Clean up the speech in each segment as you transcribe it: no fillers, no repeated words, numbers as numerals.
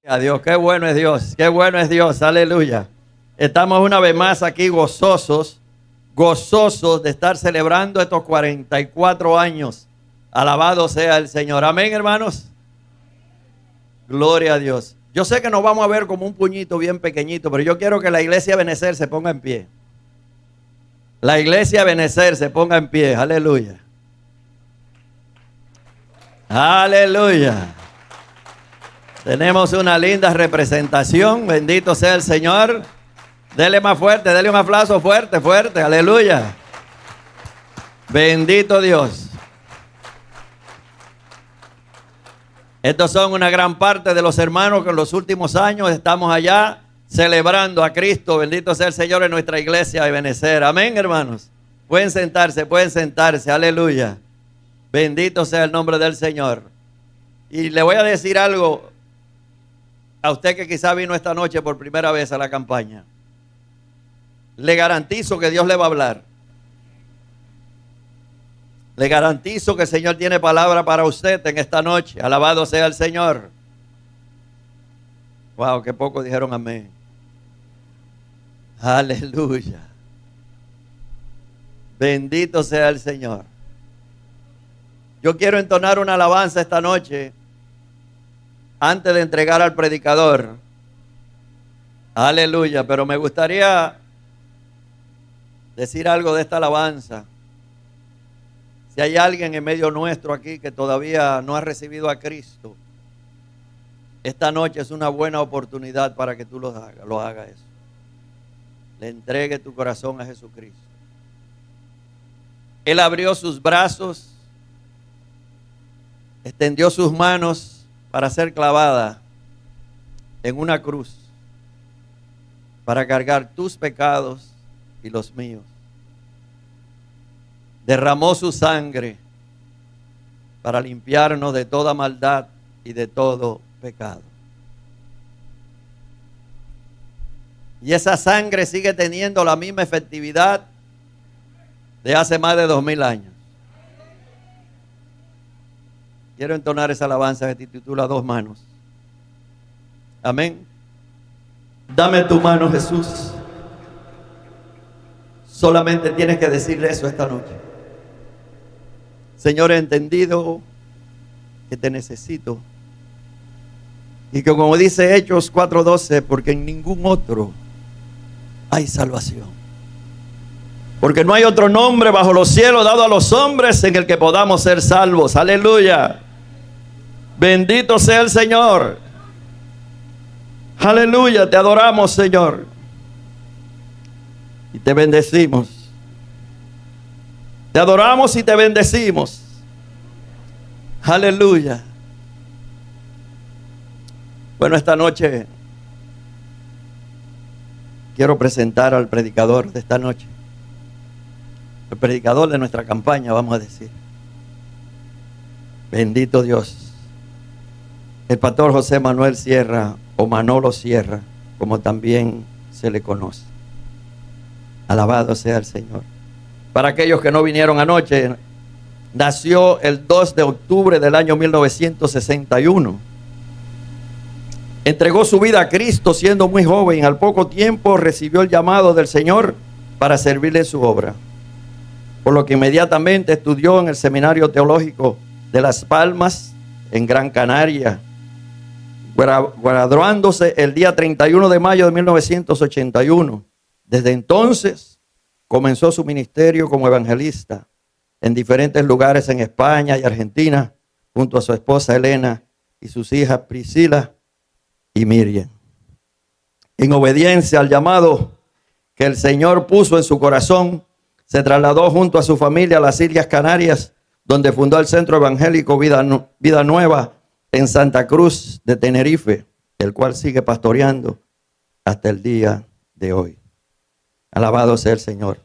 A Dios, qué bueno es Dios, qué bueno es Dios, aleluya. Estamos una vez más aquí gozosos de estar celebrando estos 44 años. Alabado sea el Señor. Amén, hermanos. Gloria a Dios. Yo sé que nos vamos a ver como un puñito bien pequeñito, pero yo quiero que la iglesia Benecer se ponga en pie. La iglesia Benecer se ponga en pie, aleluya. Aleluya. Tenemos una linda representación, bendito sea el Señor. Dele más fuerte, dele un aplauso fuerte, fuerte, aleluya. Bendito Dios. Estos son una gran parte de los hermanos que en los últimos años estamos allá celebrando a Cristo. Bendito sea el Señor en nuestra iglesia de Benecer. Amén, hermanos. Pueden sentarse, aleluya. Bendito sea el nombre del Señor. Y le voy a decir algo a usted que quizá vino esta noche por primera vez a la campaña. Le garantizo que Dios le va a hablar. Le garantizo que el Señor tiene palabra para usted en esta noche. Alabado sea el Señor. Wow, qué poco dijeron amén. Aleluya. Bendito sea el Señor. Yo quiero entonar una alabanza esta noche antes de entregar al predicador. Aleluya, pero me gustaría decir algo de esta alabanza. Si hay alguien en medio nuestro aquí que todavía no ha recibido a Cristo, esta noche es una buena oportunidad para que tú lo hagas eso. Le entregue tu corazón a Jesucristo. Él abrió sus brazos, extendió sus manos para ser clavada en una cruz, para cargar tus pecados y los míos. Derramó su sangre para limpiarnos de toda maldad y de todo pecado. Y esa sangre sigue teniendo la misma efectividad de hace más de 2000 años. Quiero entonar esa alabanza que titula Dos manos. Amén. Dame tu mano, Jesús. Solamente tienes que decirle eso esta noche. Señor, he entendido que te necesito. Y que como dice Hechos 4:12, porque en ningún otro hay salvación. Porque no hay otro nombre bajo los cielos dado a los hombres en el que podamos ser salvos. Aleluya. Bendito sea el Señor. Aleluya, te adoramos, Señor. Y te bendecimos. Te adoramos y te bendecimos. Aleluya. Bueno, esta noche quiero presentar al predicador de esta noche. El predicador de nuestra campaña, vamos a decir. Bendito Dios. El pastor José Manuel Sierra, o Manolo Sierra, como también se le conoce. Alabado sea el Señor. Para aquellos que no vinieron anoche, nació el 2 de octubre del año 1961. Entregó su vida a Cristo siendo muy joven. Al poco tiempo recibió el llamado del Señor para servirle en su obra. Por lo que inmediatamente estudió en el Seminario Teológico de Las Palmas, en Gran Canaria, graduándose el día 31 de mayo de 1981. Desde entonces comenzó su ministerio como evangelista en diferentes lugares en España y Argentina, junto a su esposa Elena y sus hijas Priscila y Miriam. En obediencia al llamado que el Señor puso en su corazón, se trasladó junto a su familia a las Islas Canarias, donde fundó el Centro Evangélico Vida Nueva en Santa Cruz de Tenerife, el cual sigue pastoreando hasta el día de hoy. Alabado sea el Señor.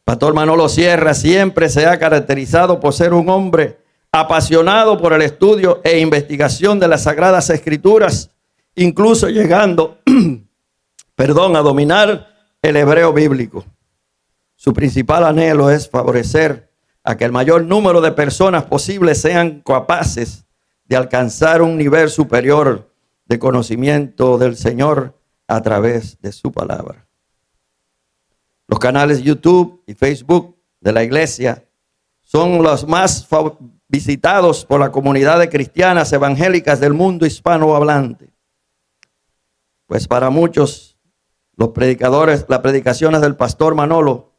Pastor Manolo Sierra siempre se ha caracterizado por ser un hombre apasionado por el estudio e investigación de las Sagradas Escrituras, incluso llegando, a dominar el hebreo bíblico. Su principal anhelo es favorecer a que el mayor número de personas posibles sean capaces de alcanzar un nivel superior de conocimiento del Señor a través de su palabra. Los canales YouTube y Facebook de la iglesia son los más visitados por la comunidad de cristianas evangélicas del mundo hispanohablante. Pues para muchos, los predicadores, las predicaciones del pastor Manolo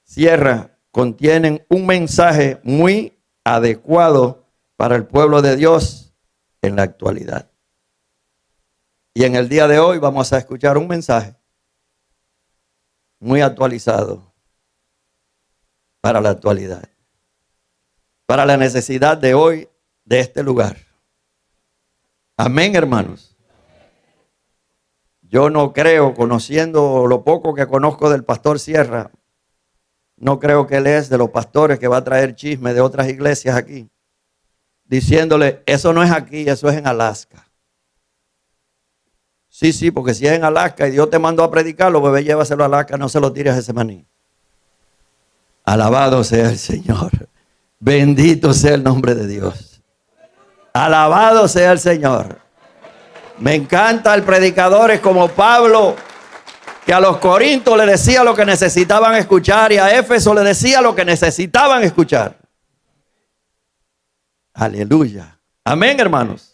Sierra contienen un mensaje muy adecuado para el pueblo de Dios en la actualidad. Y en el día de hoy vamos a escuchar un mensaje muy actualizado para la actualidad, para la necesidad de hoy de este lugar. Amén, hermanos. Yo no creo, conociendo lo poco que conozco del pastor Sierra, no creo que él es de los pastores que va a traer chisme de otras iglesias aquí, diciéndole, eso no es aquí, eso es en Alaska. Sí, porque si es en Alaska y Dios te mandó a predicarlo, bebé, llévaselo a Alaska, no se lo tires a ese maní. Alabado sea el Señor. Bendito sea el nombre de Dios. Alabado sea el Señor. Me encanta el predicadores como Pablo, que a los Corintios le decía lo que necesitaban escuchar y a Éfeso le decía lo que necesitaban escuchar. Aleluya. Amén, hermanos.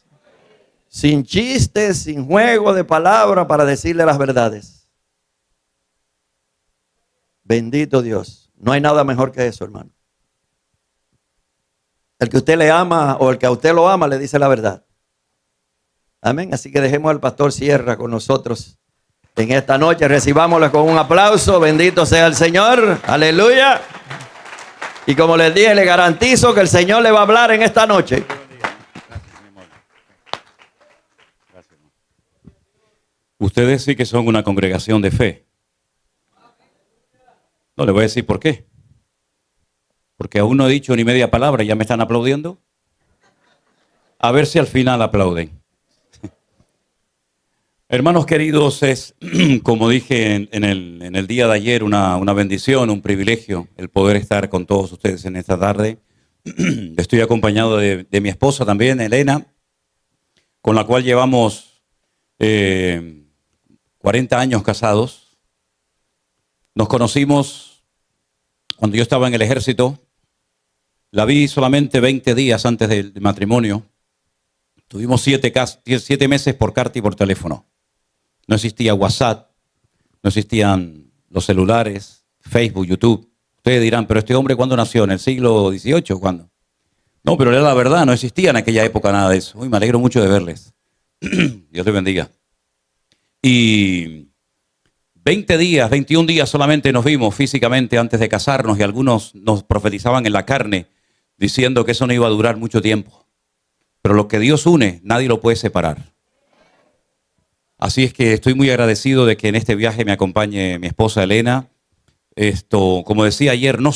Sin chistes, sin juego de palabras para decirle las verdades. Bendito Dios. No hay nada mejor que eso, hermano. El que usted le ama o el que a usted lo ama le dice la verdad. Amén. Así que dejemos al pastor Sierra con nosotros en esta noche. Recibámoslo con un aplauso. Bendito sea el Señor. Aleluya. Y como les dije, le garantizo que el Señor le va a hablar en esta noche. Ustedes sí que son una congregación de fe. No, le voy a decir por qué. Porque aún no he dicho ni media palabra y ya me están aplaudiendo. A ver si al final aplauden. Hermanos queridos, es, como dije en el día de ayer, una bendición, un privilegio el poder estar con todos ustedes en esta tarde. Estoy acompañado de mi esposa también, Elena, con la cual llevamos 40 años casados. Nos conocimos cuando yo estaba en el ejército. La vi solamente 20 días antes del matrimonio. Tuvimos 7 meses por carta y por teléfono. No existía WhatsApp, no existían los celulares, Facebook, YouTube. Ustedes dirán, pero este hombre ¿cuándo nació? ¿En el siglo XVIII? ¿Cuándo? No, pero era la verdad, no existía en aquella época nada de eso. Uy, me alegro mucho de verles. Dios les bendiga. Y 20 días, 21 días solamente nos vimos físicamente antes de casarnos y algunos nos profetizaban en la carne diciendo que eso no iba a durar mucho tiempo. Pero lo que Dios une, nadie lo puede separar. Así es que estoy muy agradecido de que en este viaje me acompañe mi esposa Elena. Como decía ayer, no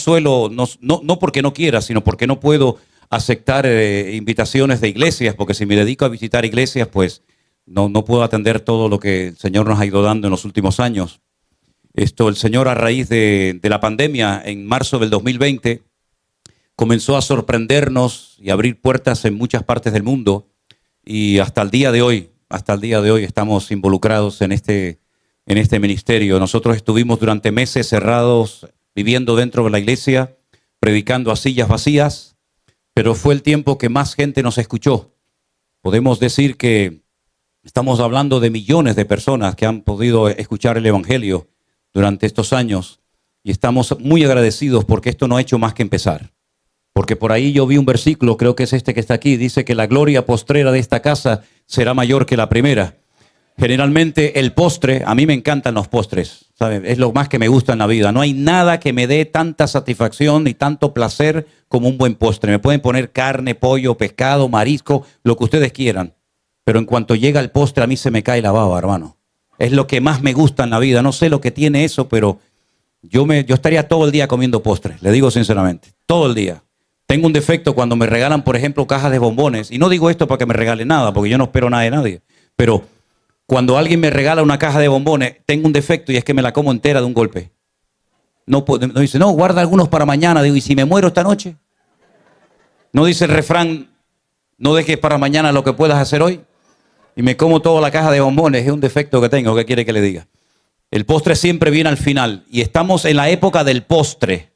porque no quiera, sino porque no puedo aceptar invitaciones de iglesias, porque si me dedico a visitar iglesias, pues no puedo atender todo lo que el Señor nos ha ido dando en los últimos años. El Señor, a raíz de la pandemia, en marzo del 2020, comenzó a sorprendernos y abrir puertas en muchas partes del mundo, y hasta el día de hoy estamos involucrados en este ministerio. Nosotros estuvimos durante meses cerrados, viviendo dentro de la iglesia, predicando a sillas vacías, pero fue el tiempo que más gente nos escuchó. Podemos decir que estamos hablando de millones de personas que han podido escuchar el Evangelio durante estos años, y estamos muy agradecidos porque esto no ha hecho más que empezar. Porque por ahí yo vi un versículo, creo que es este que está aquí, dice que la gloria postrera de esta casa será mayor que la primera. Generalmente el postre, a mí me encantan los postres, ¿saben? Es lo más que me gusta en la vida. No hay nada que me dé tanta satisfacción y tanto placer como un buen postre. Me pueden poner carne, pollo, pescado, marisco, lo que ustedes quieran. Pero en cuanto llega el postre, a mí se me cae la baba, hermano. Es lo que más me gusta en la vida. No sé lo que tiene eso, pero yo estaría todo el día comiendo postres, le digo sinceramente, todo el día. Tengo un defecto cuando me regalan, por ejemplo, cajas de bombones. Y no digo esto para que me regalen nada, porque yo no espero nada de nadie. Pero cuando alguien me regala una caja de bombones, tengo un defecto y es que me la como entera de un golpe. No dice, no, guarda algunos para mañana. Digo, ¿y si me muero esta noche? No dice el refrán, no dejes para mañana lo que puedas hacer hoy. y me como toda la caja de bombones. Es un defecto que tengo, ¿qué quiere que le diga? El postre siempre viene al final y estamos en la época del postre.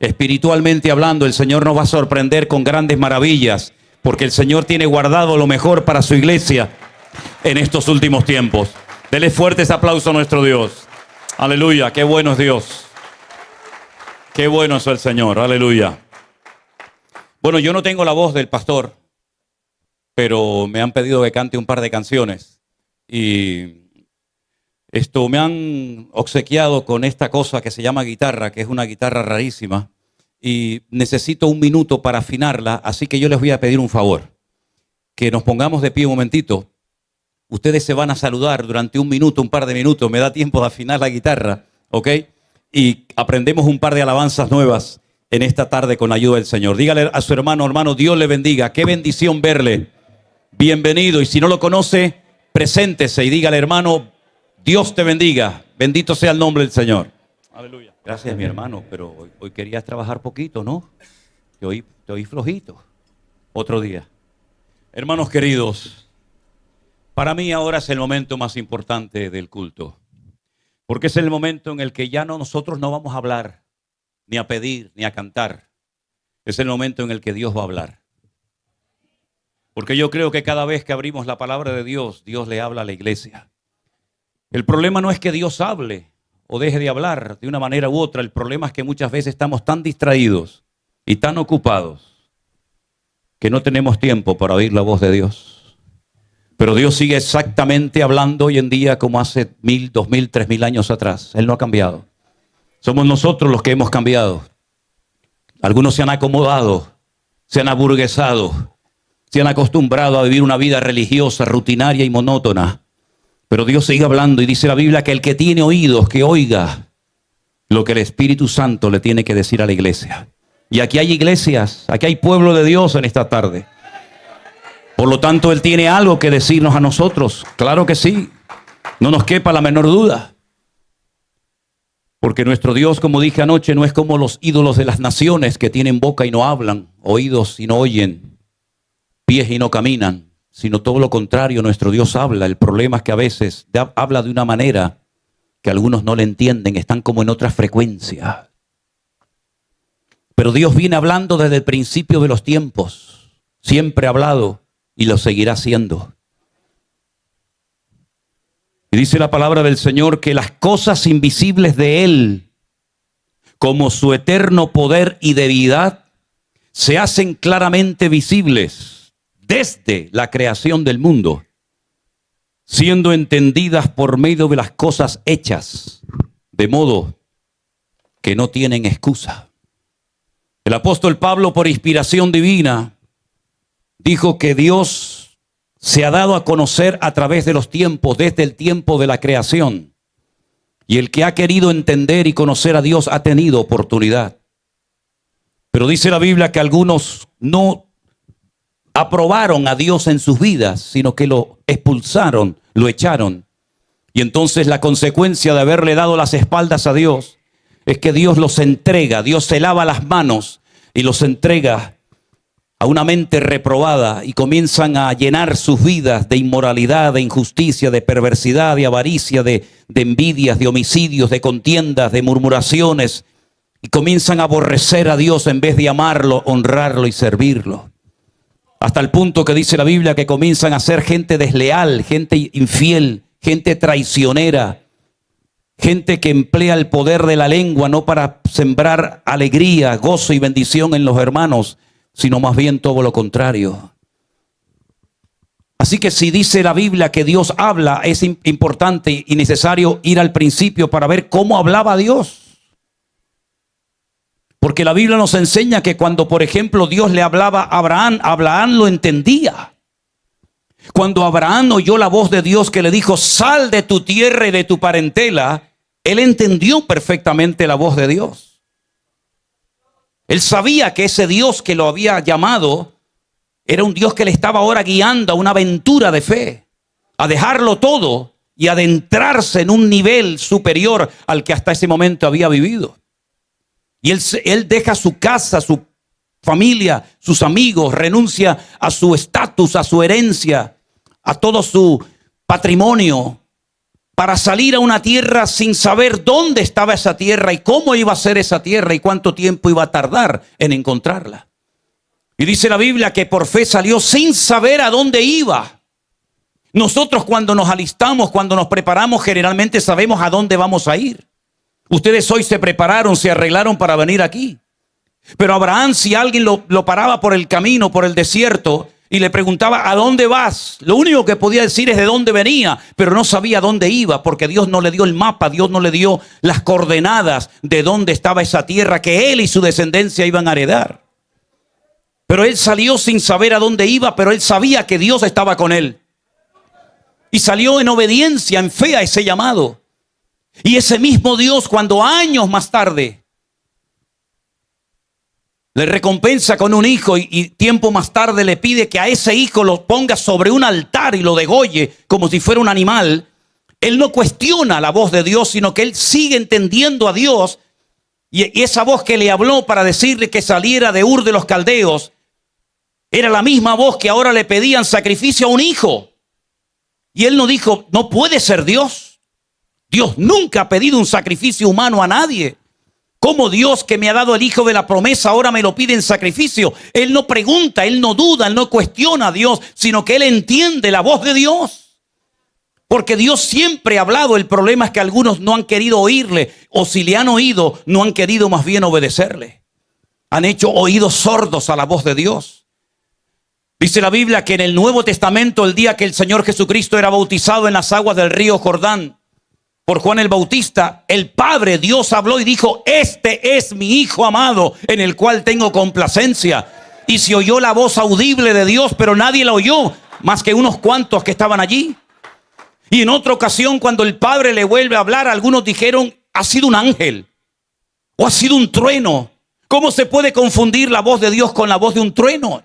Espiritualmente hablando, el Señor nos va a sorprender con grandes maravillas, porque el Señor tiene guardado lo mejor para su iglesia en estos últimos tiempos. Dele fuertes aplausos a nuestro Dios. Aleluya, qué bueno es Dios. Qué bueno es el Señor, aleluya. Bueno, yo no tengo la voz del pastor, pero me han pedido que cante un par de canciones. Y me han obsequiado con esta cosa que se llama guitarra, que es una guitarra rarísima. Y necesito un minuto para afinarla, así que yo les voy a pedir un favor. Que nos pongamos de pie un momentito. Ustedes se van a saludar durante un minuto, un par de minutos. Me da tiempo de afinar la guitarra, ¿ok? Y aprendemos un par de alabanzas nuevas en esta tarde con la ayuda del Señor. Dígale a su hermano, hermano, Dios le bendiga. Qué bendición verle. Bienvenido. Y si no lo conoce, preséntese y dígale, hermano, Dios te bendiga. Bendito sea el nombre del Señor. Aleluya. Gracias, mi hermano, pero hoy querías trabajar poquito, ¿no? Te oí flojito. Otro día. Hermanos queridos, para mí ahora es el momento más importante del culto. Porque es el momento en el que ya nosotros no vamos a hablar, ni a pedir, ni a cantar. Es el momento en el que Dios va a hablar. Porque yo creo que cada vez que abrimos la palabra de Dios, Dios le habla a la iglesia. El problema no es que Dios hable o deje de hablar de una manera u otra. El problema es que muchas veces estamos tan distraídos y tan ocupados que no tenemos tiempo para oír la voz de Dios. Pero Dios sigue exactamente hablando hoy en día como hace 1000, 2000, 3000 años atrás. Él no ha cambiado. Somos nosotros los que hemos cambiado. Algunos se han acomodado, se han aburguesado, se han acostumbrado a vivir una vida religiosa, rutinaria y monótona. Pero Dios sigue hablando y dice la Biblia que el que tiene oídos, que oiga lo que el Espíritu Santo le tiene que decir a la iglesia. Y aquí hay iglesias, aquí hay pueblo de Dios en esta tarde. Por lo tanto, Él tiene algo que decirnos a nosotros. Claro que sí, no nos quepa la menor duda. Porque nuestro Dios, como dije anoche, no es como los ídolos de las naciones que tienen boca y no hablan, oídos y no oyen, pies y no caminan. Sino todo lo contrario, nuestro Dios habla. El problema es que a veces habla de una manera que algunos no le entienden, están como en otra frecuencia. Pero Dios viene hablando desde el principio de los tiempos. Siempre ha hablado y lo seguirá haciendo. Y dice la palabra del Señor que las cosas invisibles de Él, como su eterno poder y deidad, se hacen claramente visibles desde la creación del mundo, siendo entendidas por medio de las cosas hechas, de modo que no tienen excusa. El apóstol Pablo, por inspiración divina, dijo que Dios se ha dado a conocer a través de los tiempos, desde el tiempo de la creación. Y el que ha querido entender y conocer a Dios ha tenido oportunidad. Pero dice la Biblia que algunos no aprobaron a Dios en sus vidas, sino que lo expulsaron, lo echaron. Y entonces la consecuencia de haberle dado las espaldas a Dios es que Dios los entrega, Dios se lava las manos y los entrega a una mente reprobada y comienzan a llenar sus vidas de inmoralidad, de injusticia, de perversidad, de avaricia, de envidias, de homicidios, de contiendas, de murmuraciones, y comienzan a aborrecer a Dios en vez de amarlo, honrarlo y servirlo. Hasta el punto que dice la Biblia que comienzan a ser gente desleal, gente infiel, gente traicionera, gente que emplea el poder de la lengua no para sembrar alegría, gozo y bendición en los hermanos, sino más bien todo lo contrario. Así que si dice la Biblia que Dios habla, es importante y necesario ir al principio para ver cómo hablaba Dios. Porque la Biblia nos enseña que cuando, por ejemplo, Dios le hablaba a Abraham lo entendía. Cuando Abraham oyó la voz de Dios que le dijo, sal de tu tierra y de tu parentela, él entendió perfectamente la voz de Dios. Él sabía que ese Dios que lo había llamado era un Dios que le estaba ahora guiando a una aventura de fe, a dejarlo todo y adentrarse en un nivel superior al que hasta ese momento había vivido. Y él deja su casa, su familia, sus amigos, renuncia a su estatus, a su herencia, a todo su patrimonio, para salir a una tierra sin saber dónde estaba esa tierra y cómo iba a ser esa tierra y cuánto tiempo iba a tardar en encontrarla. Y dice la Biblia que por fe salió sin saber a dónde iba. Nosotros cuando nos alistamos, cuando nos preparamos, generalmente sabemos a dónde vamos a ir. Ustedes hoy se prepararon, se arreglaron para venir aquí. Pero Abraham, si alguien lo paraba por el camino, por el desierto, y le preguntaba, ¿a dónde vas? Lo único que podía decir es de dónde venía, pero no sabía a dónde iba, porque Dios no le dio el mapa, Dios no le dio las coordenadas de dónde estaba esa tierra que él y su descendencia iban a heredar. Pero él salió sin saber a dónde iba, pero él sabía que Dios estaba con él. Y salió en obediencia, en fe a ese llamado. Y ese mismo Dios, cuando años más tarde le recompensa con un hijo y tiempo más tarde le pide que a ese hijo lo ponga sobre un altar y lo degolle como si fuera un animal, él no cuestiona la voz de Dios, sino que él sigue entendiendo a Dios. Y esa voz que le habló para decirle que saliera de Ur de los Caldeos era la misma voz que ahora le pedían sacrificio a un hijo. Y él no dijo, no puede ser Dios. Dios nunca ha pedido un sacrificio humano a nadie. ¿Cómo Dios que me ha dado el hijo de la promesa ahora me lo pide en sacrificio? Él no pregunta, él no duda, él no cuestiona a Dios, sino que él entiende la voz de Dios. Porque Dios siempre ha hablado, el problema es que algunos no han querido oírle, o si le han oído, no han querido más bien obedecerle. Han hecho oídos sordos a la voz de Dios. Dice la Biblia que en el Nuevo Testamento, el día que el Señor Jesucristo era bautizado en las aguas del río Jordán por Juan el Bautista, el Padre Dios habló y dijo, este es mi Hijo amado en el cual tengo complacencia. Y se oyó la voz audible de Dios, pero nadie la oyó, más que unos cuantos que estaban allí. Y en otra ocasión, cuando el Padre le vuelve a hablar, algunos dijeron, ha sido un ángel o ha sido un trueno. ¿Cómo se puede confundir la voz de Dios con la voz de un trueno?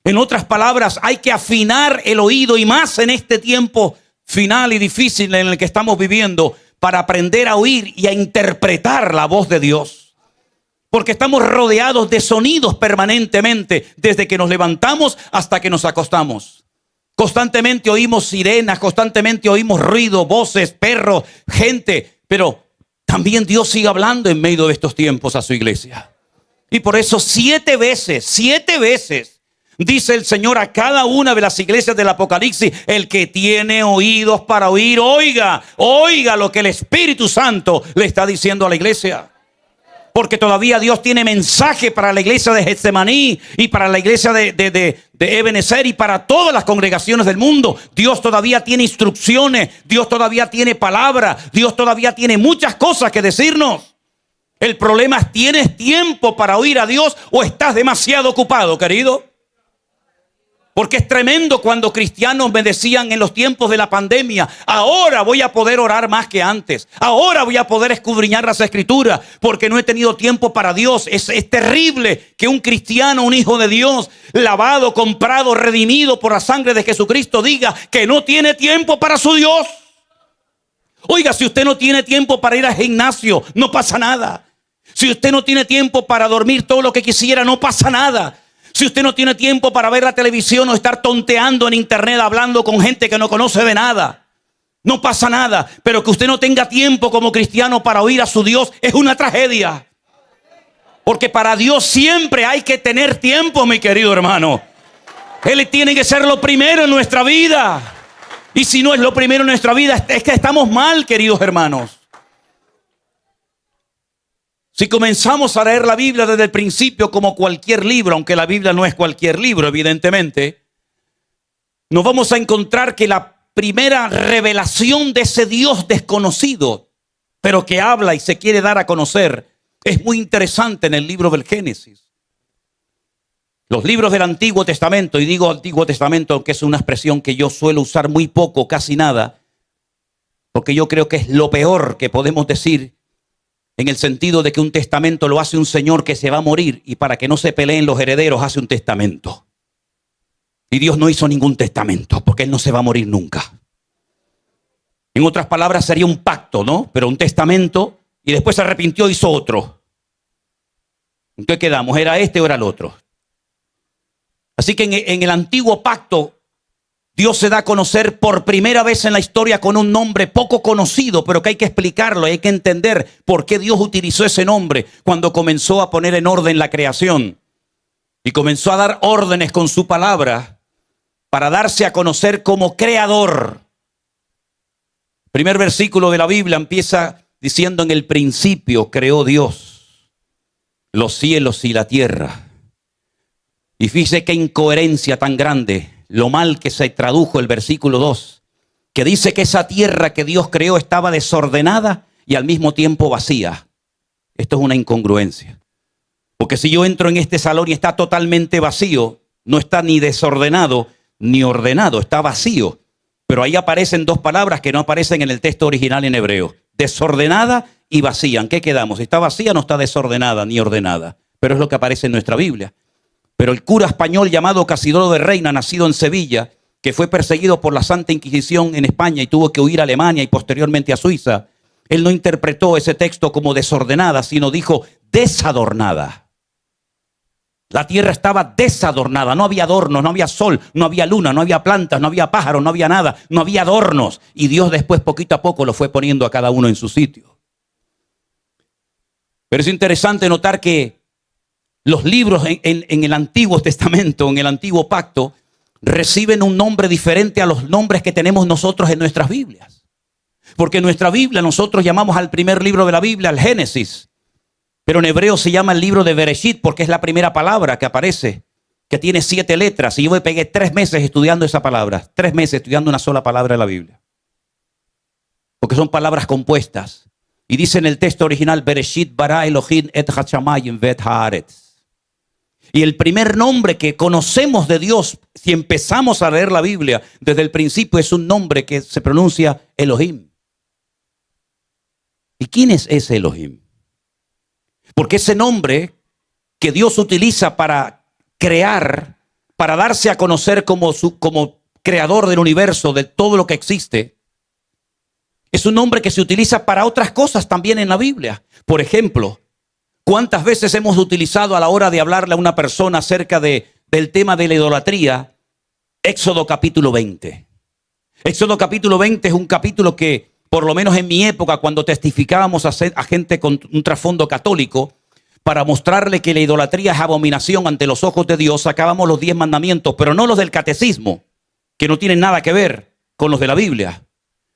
En otras palabras, hay que afinar el oído, y más en este tiempo final y difícil en el que estamos viviendo, para aprender a oír y a interpretar la voz de Dios. Porque estamos rodeados de sonidos permanentemente, desde que nos levantamos hasta que nos acostamos. Constantemente oímos sirenas, constantemente oímos ruido, voces, perros, gente. Pero también Dios sigue hablando en medio de estos tiempos a su iglesia. Y por eso 7 veces, dice el Señor a cada una de las iglesias del Apocalipsis, el que tiene oídos para oír, oiga lo que el Espíritu Santo le está diciendo a la iglesia. Porque todavía Dios tiene mensaje para la iglesia de Getsemaní y para la iglesia de Ebenezer y para todas las congregaciones del mundo. Dios todavía tiene instrucciones, Dios todavía tiene palabra, Dios todavía tiene muchas cosas que decirnos. El problema es, ¿tienes tiempo para oír a Dios o estás demasiado ocupado, querido? Porque es tremendo cuando cristianos me decían en los tiempos de la pandemia, ahora voy a poder orar más que antes. Ahora voy a poder escudriñar las escrituras porque no he tenido tiempo para Dios. Es terrible que un cristiano, un hijo de Dios, lavado, comprado, redimido por la sangre de Jesucristo, diga que no tiene tiempo para su Dios. Oiga, si usted no tiene tiempo para ir al gimnasio, no pasa nada. Si usted no tiene tiempo para dormir todo lo que quisiera, no pasa nada. Si usted no tiene tiempo para ver la televisión o estar tonteando en internet hablando con gente que no conoce de nada, no pasa nada. Pero que usted no tenga tiempo como cristiano para oír a su Dios es una tragedia. Porque para Dios siempre hay que tener tiempo, mi querido hermano. Él tiene que ser lo primero en nuestra vida. Y si no es lo primero en nuestra vida, es que estamos mal, queridos hermanos. Si comenzamos a leer la Biblia desde el principio como cualquier libro, aunque la Biblia no es cualquier libro, evidentemente, nos vamos a encontrar que la primera revelación de ese Dios desconocido, pero que habla y se quiere dar a conocer, es muy interesante en el libro del Génesis. Los libros del Antiguo Testamento, y digo Antiguo Testamento, que es una expresión que yo suelo usar muy poco, casi nada, porque yo creo que es lo peor que podemos decir, en el sentido de que un testamento lo hace un señor que se va a morir y para que no se peleen los herederos hace un testamento. Y Dios no hizo ningún testamento porque Él no se va a morir nunca. En otras palabras sería un pacto, ¿no? Pero un testamento, y después se arrepintió y hizo otro. ¿En qué quedamos? ¿Era este o era el otro? Así que en el antiguo pacto, Dios se da a conocer por primera vez en la historia con un nombre poco conocido, pero que hay que explicarlo, hay que entender por qué Dios utilizó ese nombre cuando comenzó a poner en orden la creación. Y comenzó a dar órdenes con su palabra para darse a conocer como creador. El primer versículo de la Biblia empieza diciendo: en el principio creó Dios los cielos y la tierra. Y fíjese qué incoherencia tan grande, lo mal que se tradujo el versículo 2, que dice que esa tierra que Dios creó estaba desordenada y al mismo tiempo vacía. Esto es una incongruencia. Porque si yo entro en este salón y está totalmente vacío, no está ni desordenado ni ordenado, está vacío. Pero ahí aparecen dos palabras que no aparecen en el texto original en hebreo: desordenada y vacía. ¿En qué quedamos? ¿Está vacía? No está desordenada ni ordenada. Pero es lo que aparece en nuestra Biblia. Pero el cura español llamado Casidoro de Reina, nacido en Sevilla, que fue perseguido por la Santa Inquisición en España y tuvo que huir a Alemania y posteriormente a Suiza, él no interpretó ese texto como desordenada, sino dijo desadornada. La tierra estaba desadornada, no había adornos, no había sol, no había luna, no había plantas, no había pájaros, no había nada, no había adornos. Y Dios después poquito a poco lo fue poniendo a cada uno en su sitio. Pero es interesante notar que los libros en el Antiguo Testamento, en el Antiguo Pacto, reciben un nombre diferente a los nombres que tenemos nosotros en nuestras Biblias. Porque en nuestra Biblia nosotros llamamos al primer libro de la Biblia el Génesis. Pero en hebreo se llama el libro de Bereshit porque es la primera palabra que aparece, que tiene 7 letras. Y yo me pegué 3 meses estudiando esa palabra. 3 meses estudiando una sola palabra de la Biblia. Porque son palabras compuestas. Y dice en el texto original: Bereshit bara Elohim et hashamayim vet haaretz. Y el primer nombre que conocemos de Dios, si empezamos a leer la Biblia desde el principio, es un nombre que se pronuncia Elohim. ¿Y quién es ese Elohim? Porque ese nombre que Dios utiliza para crear, para darse a conocer como creador del universo, de todo lo que existe, es un nombre que se utiliza para otras cosas también en la Biblia. Por ejemplo, ¿cuántas veces hemos utilizado a la hora de hablarle a una persona acerca del tema de la idolatría? Éxodo capítulo 20. Éxodo capítulo 20 es un capítulo que, por lo menos en mi época, cuando testificábamos a gente con un trasfondo católico, para mostrarle que la idolatría es abominación ante los ojos de Dios, sacábamos los 10 mandamientos, pero no los del catecismo, que no tienen nada que ver con los de la Biblia.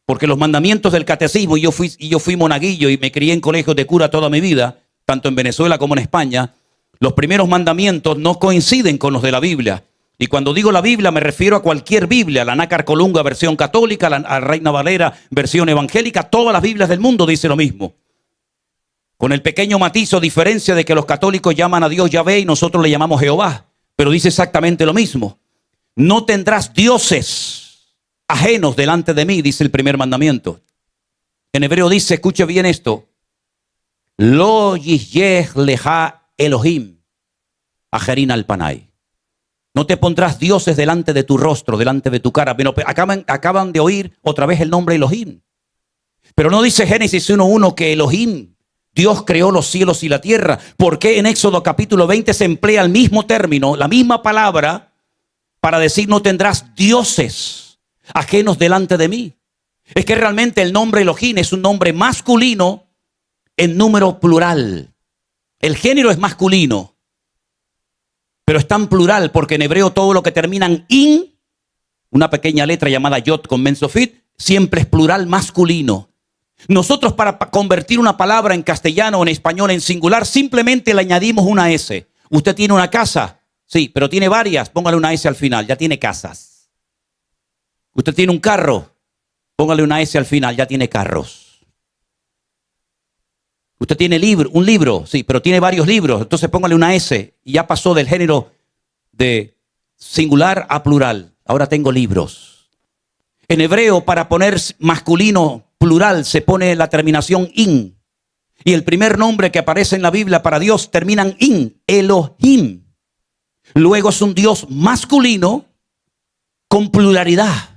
Porque los mandamientos del catecismo, y yo fui monaguillo y me crié en colegios de cura toda mi vida, tanto en Venezuela como en España, los primeros mandamientos no coinciden con los de la Biblia. Y cuando digo la Biblia me refiero a cualquier Biblia, la Nácar Colunga versión católica, la Reina Valera versión evangélica, todas las Biblias del mundo dicen lo mismo. Con el pequeño matiz o diferencia de que los católicos llaman a Dios Yahvé y nosotros le llamamos Jehová, pero dice exactamente lo mismo. No tendrás dioses ajenos delante de mí, dice el primer mandamiento. En hebreo dice, escuche bien esto: Lo yishyeh leja Elohim ajerin al panay. No te pondrás dioses delante de tu rostro, delante de tu cara. Pero acaban de oír otra vez el nombre Elohim. Pero no dice Génesis 1:1 que Elohim, Dios creó los cielos y la tierra. ¿Por qué en Éxodo capítulo 20 se emplea el mismo término, la misma palabra, para decir no tendrás dioses ajenos delante de mí? Es que realmente el nombre Elohim es un nombre masculino en número plural. El género es masculino, pero es tan plural porque en hebreo todo lo que termina en in, una pequeña letra llamada yod con mensofit, siempre es plural masculino. Nosotros para convertir una palabra en castellano o en español en singular simplemente le añadimos una S. ¿Usted tiene una casa? Sí, pero tiene varias. Póngale una S al final, ya tiene casas. ¿Usted tiene un carro? Póngale una S al final, ya tiene carros. Usted tiene un libro, sí, pero tiene varios libros. Entonces póngale una S y ya pasó del género de singular a plural. Ahora tengo libros. En hebreo, para poner masculino plural, se pone la terminación in. Y el primer nombre que aparece en la Biblia para Dios termina en in, Elohim. Luego es un Dios masculino con pluralidad.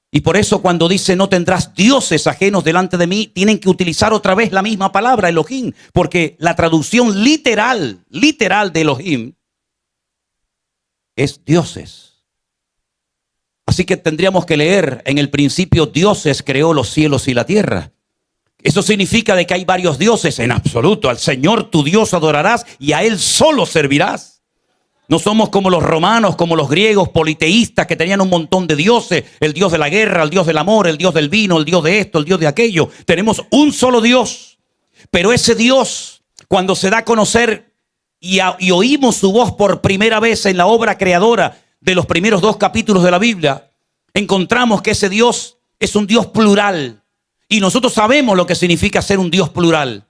Y por eso cuando dice no tendrás dioses ajenos delante de mí, tienen que utilizar otra vez la misma palabra, Elohim, porque la traducción literal de Elohim es dioses. Así que tendríamos que leer, en el principio Dioses creó los cielos y la tierra. Eso significa de que hay varios dioses en absoluto. Al Señor tu Dios adorarás y a Él solo servirás. No somos como los romanos, como los griegos politeístas que tenían un montón de dioses. El Dios de la guerra, el Dios del amor, el Dios del vino, el Dios de esto, el Dios de aquello. Tenemos un solo Dios. Pero ese Dios, cuando se da a conocer y oímos su voz por primera vez en la obra creadora de los primeros 2 capítulos de la Biblia, encontramos que ese Dios es un Dios plural. Y nosotros sabemos lo que significa ser un Dios plural,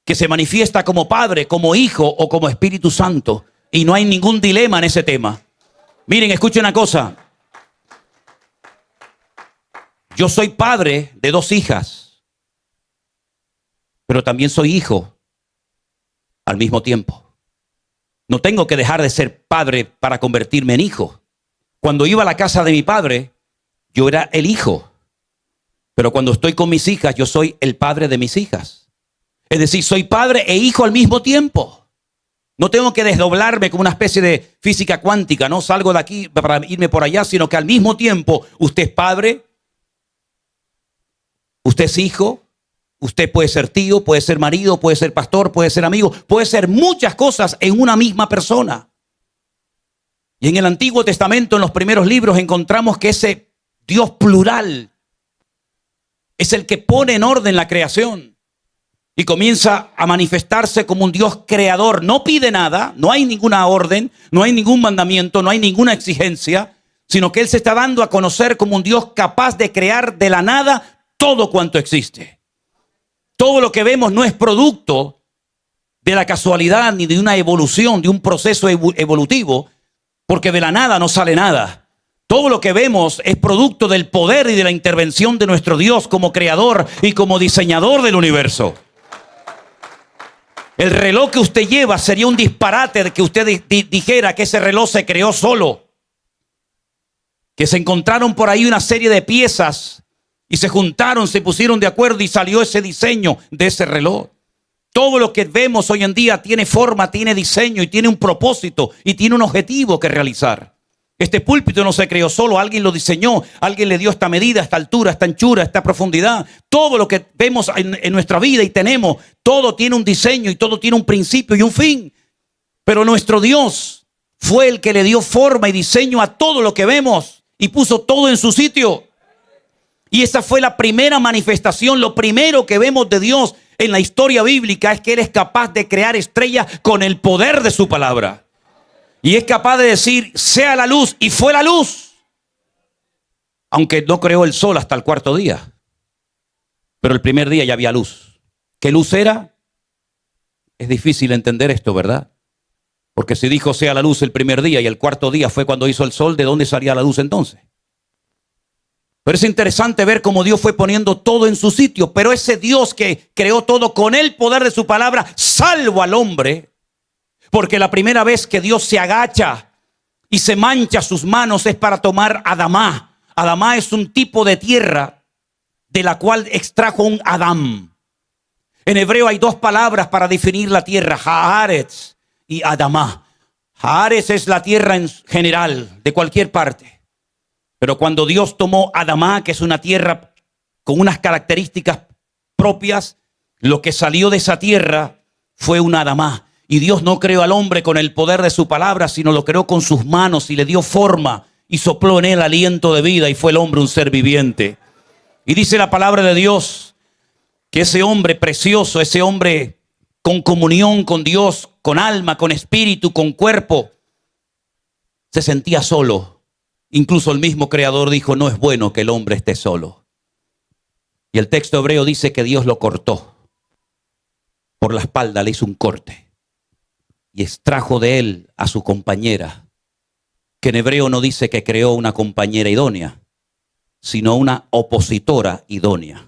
que se manifiesta como Padre, como Hijo o como Espíritu Santo. Y no hay ningún dilema en ese tema. Miren, escuchen una cosa. Yo soy padre de 2 hijas, pero también soy hijo al mismo tiempo. No tengo que dejar de ser padre para convertirme en hijo. Cuando iba a la casa de mi padre, yo era el hijo. Pero cuando estoy con mis hijas, yo soy el padre de mis hijas. Es decir, soy padre e hijo al mismo tiempo. No tengo que desdoblarme como una especie de física cuántica, no salgo de aquí para irme por allá, sino que al mismo tiempo usted es padre, usted es hijo, usted puede ser tío, puede ser marido, puede ser pastor, puede ser amigo, puede ser muchas cosas en una misma persona. Y en el Antiguo Testamento, en los primeros libros, encontramos que ese Dios plural es el que pone en orden la creación. Y comienza a manifestarse como un Dios creador. No pide nada, no hay ninguna orden, no hay ningún mandamiento, no hay ninguna exigencia, sino que Él se está dando a conocer como un Dios capaz de crear de la nada todo cuanto existe. Todo lo que vemos no es producto de la casualidad ni de una evolución, de un proceso evolutivo, porque de la nada no sale nada. Todo lo que vemos es producto del poder y de la intervención de nuestro Dios como creador y como diseñador del universo. El reloj que usted lleva sería un disparate de que usted dijera que ese reloj se creó solo. Que se encontraron por ahí una serie de piezas y se juntaron, se pusieron de acuerdo y salió ese diseño de ese reloj. Todo lo que vemos hoy en día tiene forma, tiene diseño y tiene un propósito y tiene un objetivo que realizar. Este púlpito no se creó solo, alguien lo diseñó, alguien le dio esta medida, esta altura, esta anchura, esta profundidad. Todo lo que vemos en nuestra vida y tenemos, todo tiene un diseño y todo tiene un principio y un fin. Pero nuestro Dios fue el que le dio forma y diseño a todo lo que vemos y puso todo en su sitio. Y esa fue la primera manifestación, lo primero que vemos de Dios en la historia bíblica es que Él es capaz de crear estrellas con el poder de su palabra. Y es capaz de decir, sea la luz, y fue la luz. Aunque no creó el sol hasta el 4.º día. Pero el primer día ya había luz. ¿Qué luz era? Es difícil entender esto, ¿verdad? Porque si dijo sea la luz el primer día y el 4.º día fue cuando hizo el sol, ¿de dónde salía la luz entonces? Pero es interesante ver cómo Dios fue poniendo todo en su sitio. Pero ese Dios que creó todo con el poder de su palabra, salvo al hombre. Porque la primera vez que Dios se agacha y se mancha sus manos es para tomar Adamá. Adamá es un tipo de tierra de la cual extrajo un Adán. En hebreo hay 2 palabras para definir la tierra, Haaretz y Adamá. Haaretz es la tierra en general, de cualquier parte. Pero cuando Dios tomó Adamá, que es una tierra con unas características propias, lo que salió de esa tierra fue un Adamá. Y Dios no creó al hombre con el poder de su palabra, sino lo creó con sus manos y le dio forma y sopló en él aliento de vida y fue el hombre un ser viviente. Y dice la palabra de Dios que ese hombre precioso, ese hombre con comunión con Dios, con alma, con espíritu, con cuerpo, se sentía solo. Incluso el mismo creador dijo, no es bueno que el hombre esté solo. Y el texto hebreo dice que Dios lo cortó. Por la espalda le hizo un corte. Y extrajo de él a su compañera, que en hebreo no dice que creó una compañera idónea, sino una opositora idónea.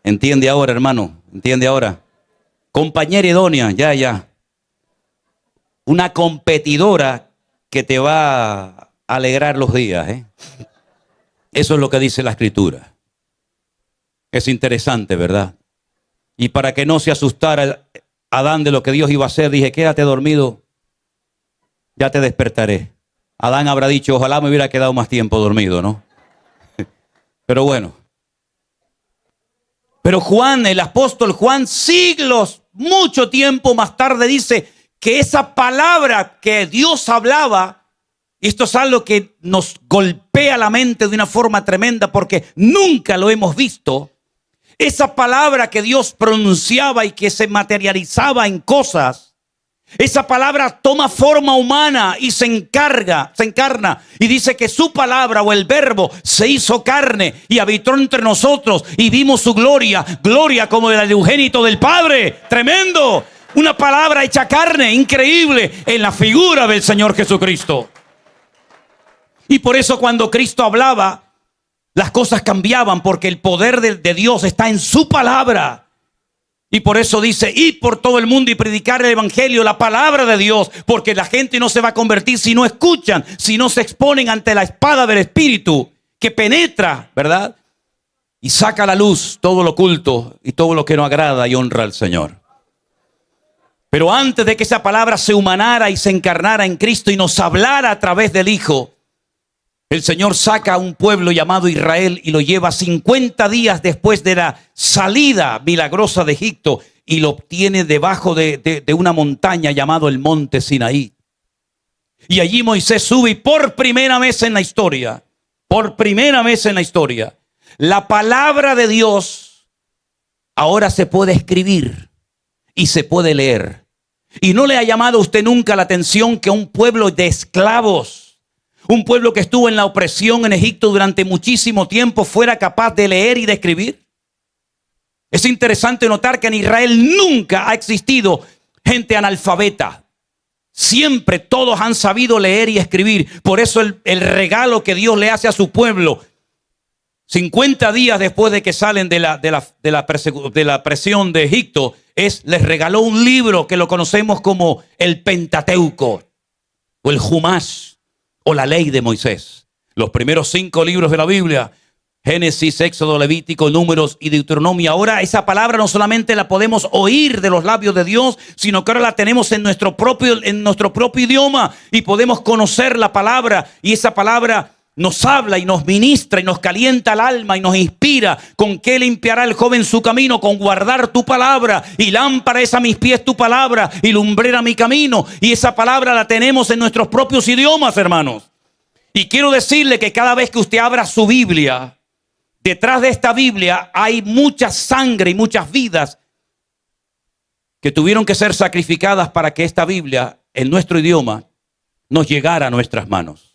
¿Entiende ahora, hermano? ¿Entiende ahora? Compañera idónea, ya. Una competidora que te va a alegrar los días, ¿eh? Eso es lo que dice la Escritura. Es interesante, ¿verdad? Y para que no se asustara Adán de lo que Dios iba a hacer, dije, quédate dormido, ya te despertaré. Adán habrá dicho, ojalá me hubiera quedado más tiempo dormido, ¿no? Pero bueno. Pero Juan, el apóstol Juan, siglos, mucho tiempo más tarde, dice que esa palabra que Dios hablaba, y esto es algo que nos golpea la mente de una forma tremenda porque nunca lo hemos visto. Esa palabra que Dios pronunciaba y que se materializaba en cosas, esa palabra toma forma humana y se encarna y dice que su palabra o el verbo se hizo carne y habitó entre nosotros y vimos su gloria, gloria como del unigénito del Padre. Tremendo, una palabra hecha carne, increíble en la figura del Señor Jesucristo. Y por eso cuando Cristo hablaba, las cosas cambiaban porque el poder de Dios está en su palabra. Y por eso dice, ir por todo el mundo y predicar el evangelio, la palabra de Dios, porque la gente no se va a convertir si no escuchan, si no se exponen ante la espada del Espíritu que penetra, ¿verdad? Y saca a la luz todo lo oculto y todo lo que no agrada y honra al Señor. Pero antes de que esa palabra se humanara y se encarnara en Cristo y nos hablara a través del Hijo, el Señor saca a un pueblo llamado Israel y lo lleva 50 días después de la salida milagrosa de Egipto y lo obtiene debajo de una montaña llamado el monte Sinaí. Y allí Moisés sube y por primera vez en la historia, la palabra de Dios ahora se puede escribir y se puede leer. Y no le ha llamado a usted nunca la atención que un pueblo de esclavos, un pueblo que estuvo en la opresión en Egipto durante muchísimo tiempo, fuera capaz de leer y de escribir. Es interesante notar que en Israel nunca ha existido gente analfabeta. Siempre todos han sabido leer y escribir. Por eso el regalo que Dios le hace a su pueblo, 50 días después de que salen de la presión de Egipto, les regaló un libro que lo conocemos como el Pentateuco o el Jumash, o la ley de Moisés. Los primeros 5 libros de la Biblia, Génesis, Éxodo, Levítico, Números y Deuteronomio. Ahora esa palabra no solamente la podemos oír de los labios de Dios, sino que ahora la tenemos en nuestro propio idioma y podemos conocer la palabra. Y esa palabra nos habla y nos ministra y nos calienta el alma y nos inspira. ¿Con qué limpiará el joven su camino? Con guardar tu palabra. Y lámpara es a mis pies tu palabra y lumbrera mi camino. Y esa palabra la tenemos en nuestros propios idiomas, hermanos. Y quiero decirle que cada vez que usted abra su Biblia, detrás de esta Biblia hay mucha sangre y muchas vidas que tuvieron que ser sacrificadas para que esta Biblia, en nuestro idioma, nos llegara a nuestras manos.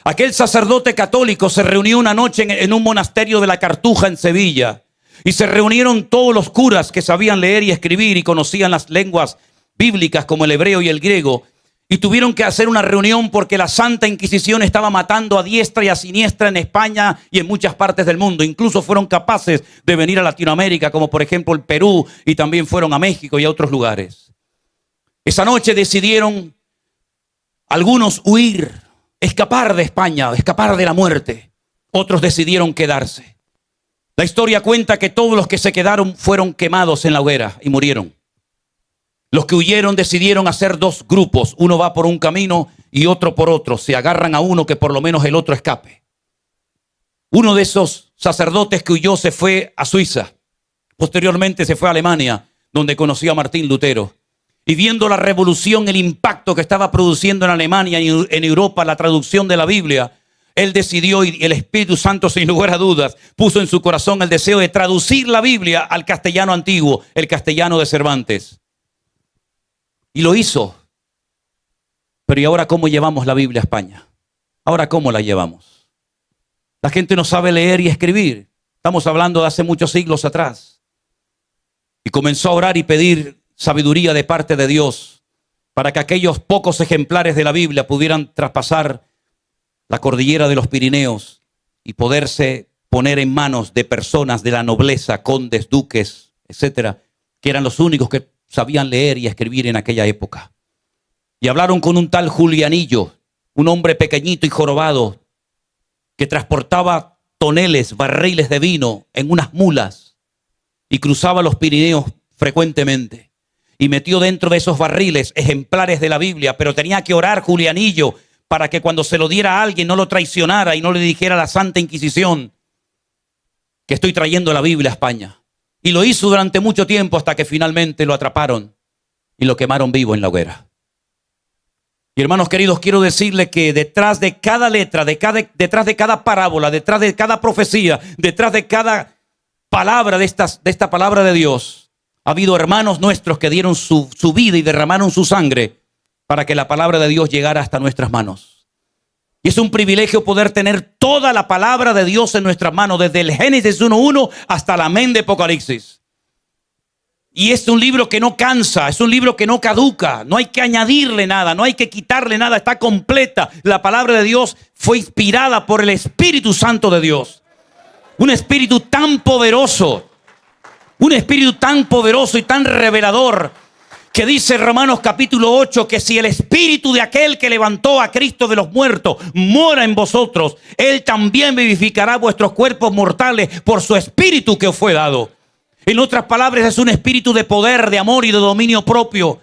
Aquel sacerdote católico se reunió una noche en un monasterio de la Cartuja en Sevilla y se reunieron todos los curas que sabían leer y escribir y conocían las lenguas bíblicas como el hebreo y el griego y tuvieron que hacer una reunión porque la Santa Inquisición estaba matando a diestra y a siniestra en España y en muchas partes del mundo. Incluso fueron capaces de venir a Latinoamérica, como por ejemplo el Perú, y también fueron a México y a otros lugares. Esa noche decidieron algunos huir, escapar de España, escapar de la muerte. Otros decidieron quedarse. La historia cuenta que todos los que se quedaron fueron quemados en la hoguera y murieron. Los que huyeron decidieron hacer 2 grupos. Uno va por un camino y otro por otro. Se agarran a uno que por lo menos el otro escape. Uno de esos sacerdotes que huyó se fue a Suiza. Posteriormente se fue a Alemania, donde conoció a Martín Lutero. Y viendo la revolución, el impacto que estaba produciendo en Alemania y en Europa la traducción de la Biblia, él decidió, y el Espíritu Santo sin lugar a dudas puso en su corazón el deseo de traducir la Biblia al castellano antiguo, el castellano de Cervantes. Y lo hizo. Pero ¿y ahora cómo llevamos la Biblia a España? ¿Ahora cómo la llevamos? La gente no sabe leer y escribir. Estamos hablando de hace muchos siglos atrás. Y comenzó a orar y pedir sabiduría de parte de Dios para que aquellos pocos ejemplares de la Biblia pudieran traspasar la cordillera de los Pirineos y poderse poner en manos de personas de la nobleza, condes, duques, etcétera, que eran los únicos que sabían leer y escribir en aquella época. Y hablaron con un tal Julianillo, un hombre pequeñito y jorobado que transportaba toneles, barriles de vino en unas mulas y cruzaba los Pirineos frecuentemente. Y metió dentro de esos barriles ejemplares de la Biblia, pero tenía que orar Julianillo para que cuando se lo diera a alguien no lo traicionara y no le dijera a la Santa Inquisición que estoy trayendo la Biblia a España. Y lo hizo durante mucho tiempo hasta que finalmente lo atraparon y lo quemaron vivo en la hoguera. Y hermanos queridos, quiero decirles que detrás de cada letra, detrás de cada parábola, detrás de cada profecía, detrás de cada palabra de esta palabra de Dios, ha habido hermanos nuestros que dieron su vida y derramaron su sangre para que la palabra de Dios llegara hasta nuestras manos. Y es un privilegio poder tener toda la palabra de Dios en nuestras manos, desde el Génesis 1:1 hasta el Amén de Apocalipsis. Y es un libro que no cansa, es un libro que no caduca, no hay que añadirle nada, no hay que quitarle nada, está completa. La palabra de Dios fue inspirada por el Espíritu Santo de Dios. Un espíritu tan poderoso y tan revelador, que dice Romanos capítulo 8, que si el espíritu de aquel que levantó a Cristo de los muertos mora en vosotros, Él también vivificará vuestros cuerpos mortales por su espíritu que os fue dado. En otras palabras, es un espíritu de poder, de amor y de dominio propio.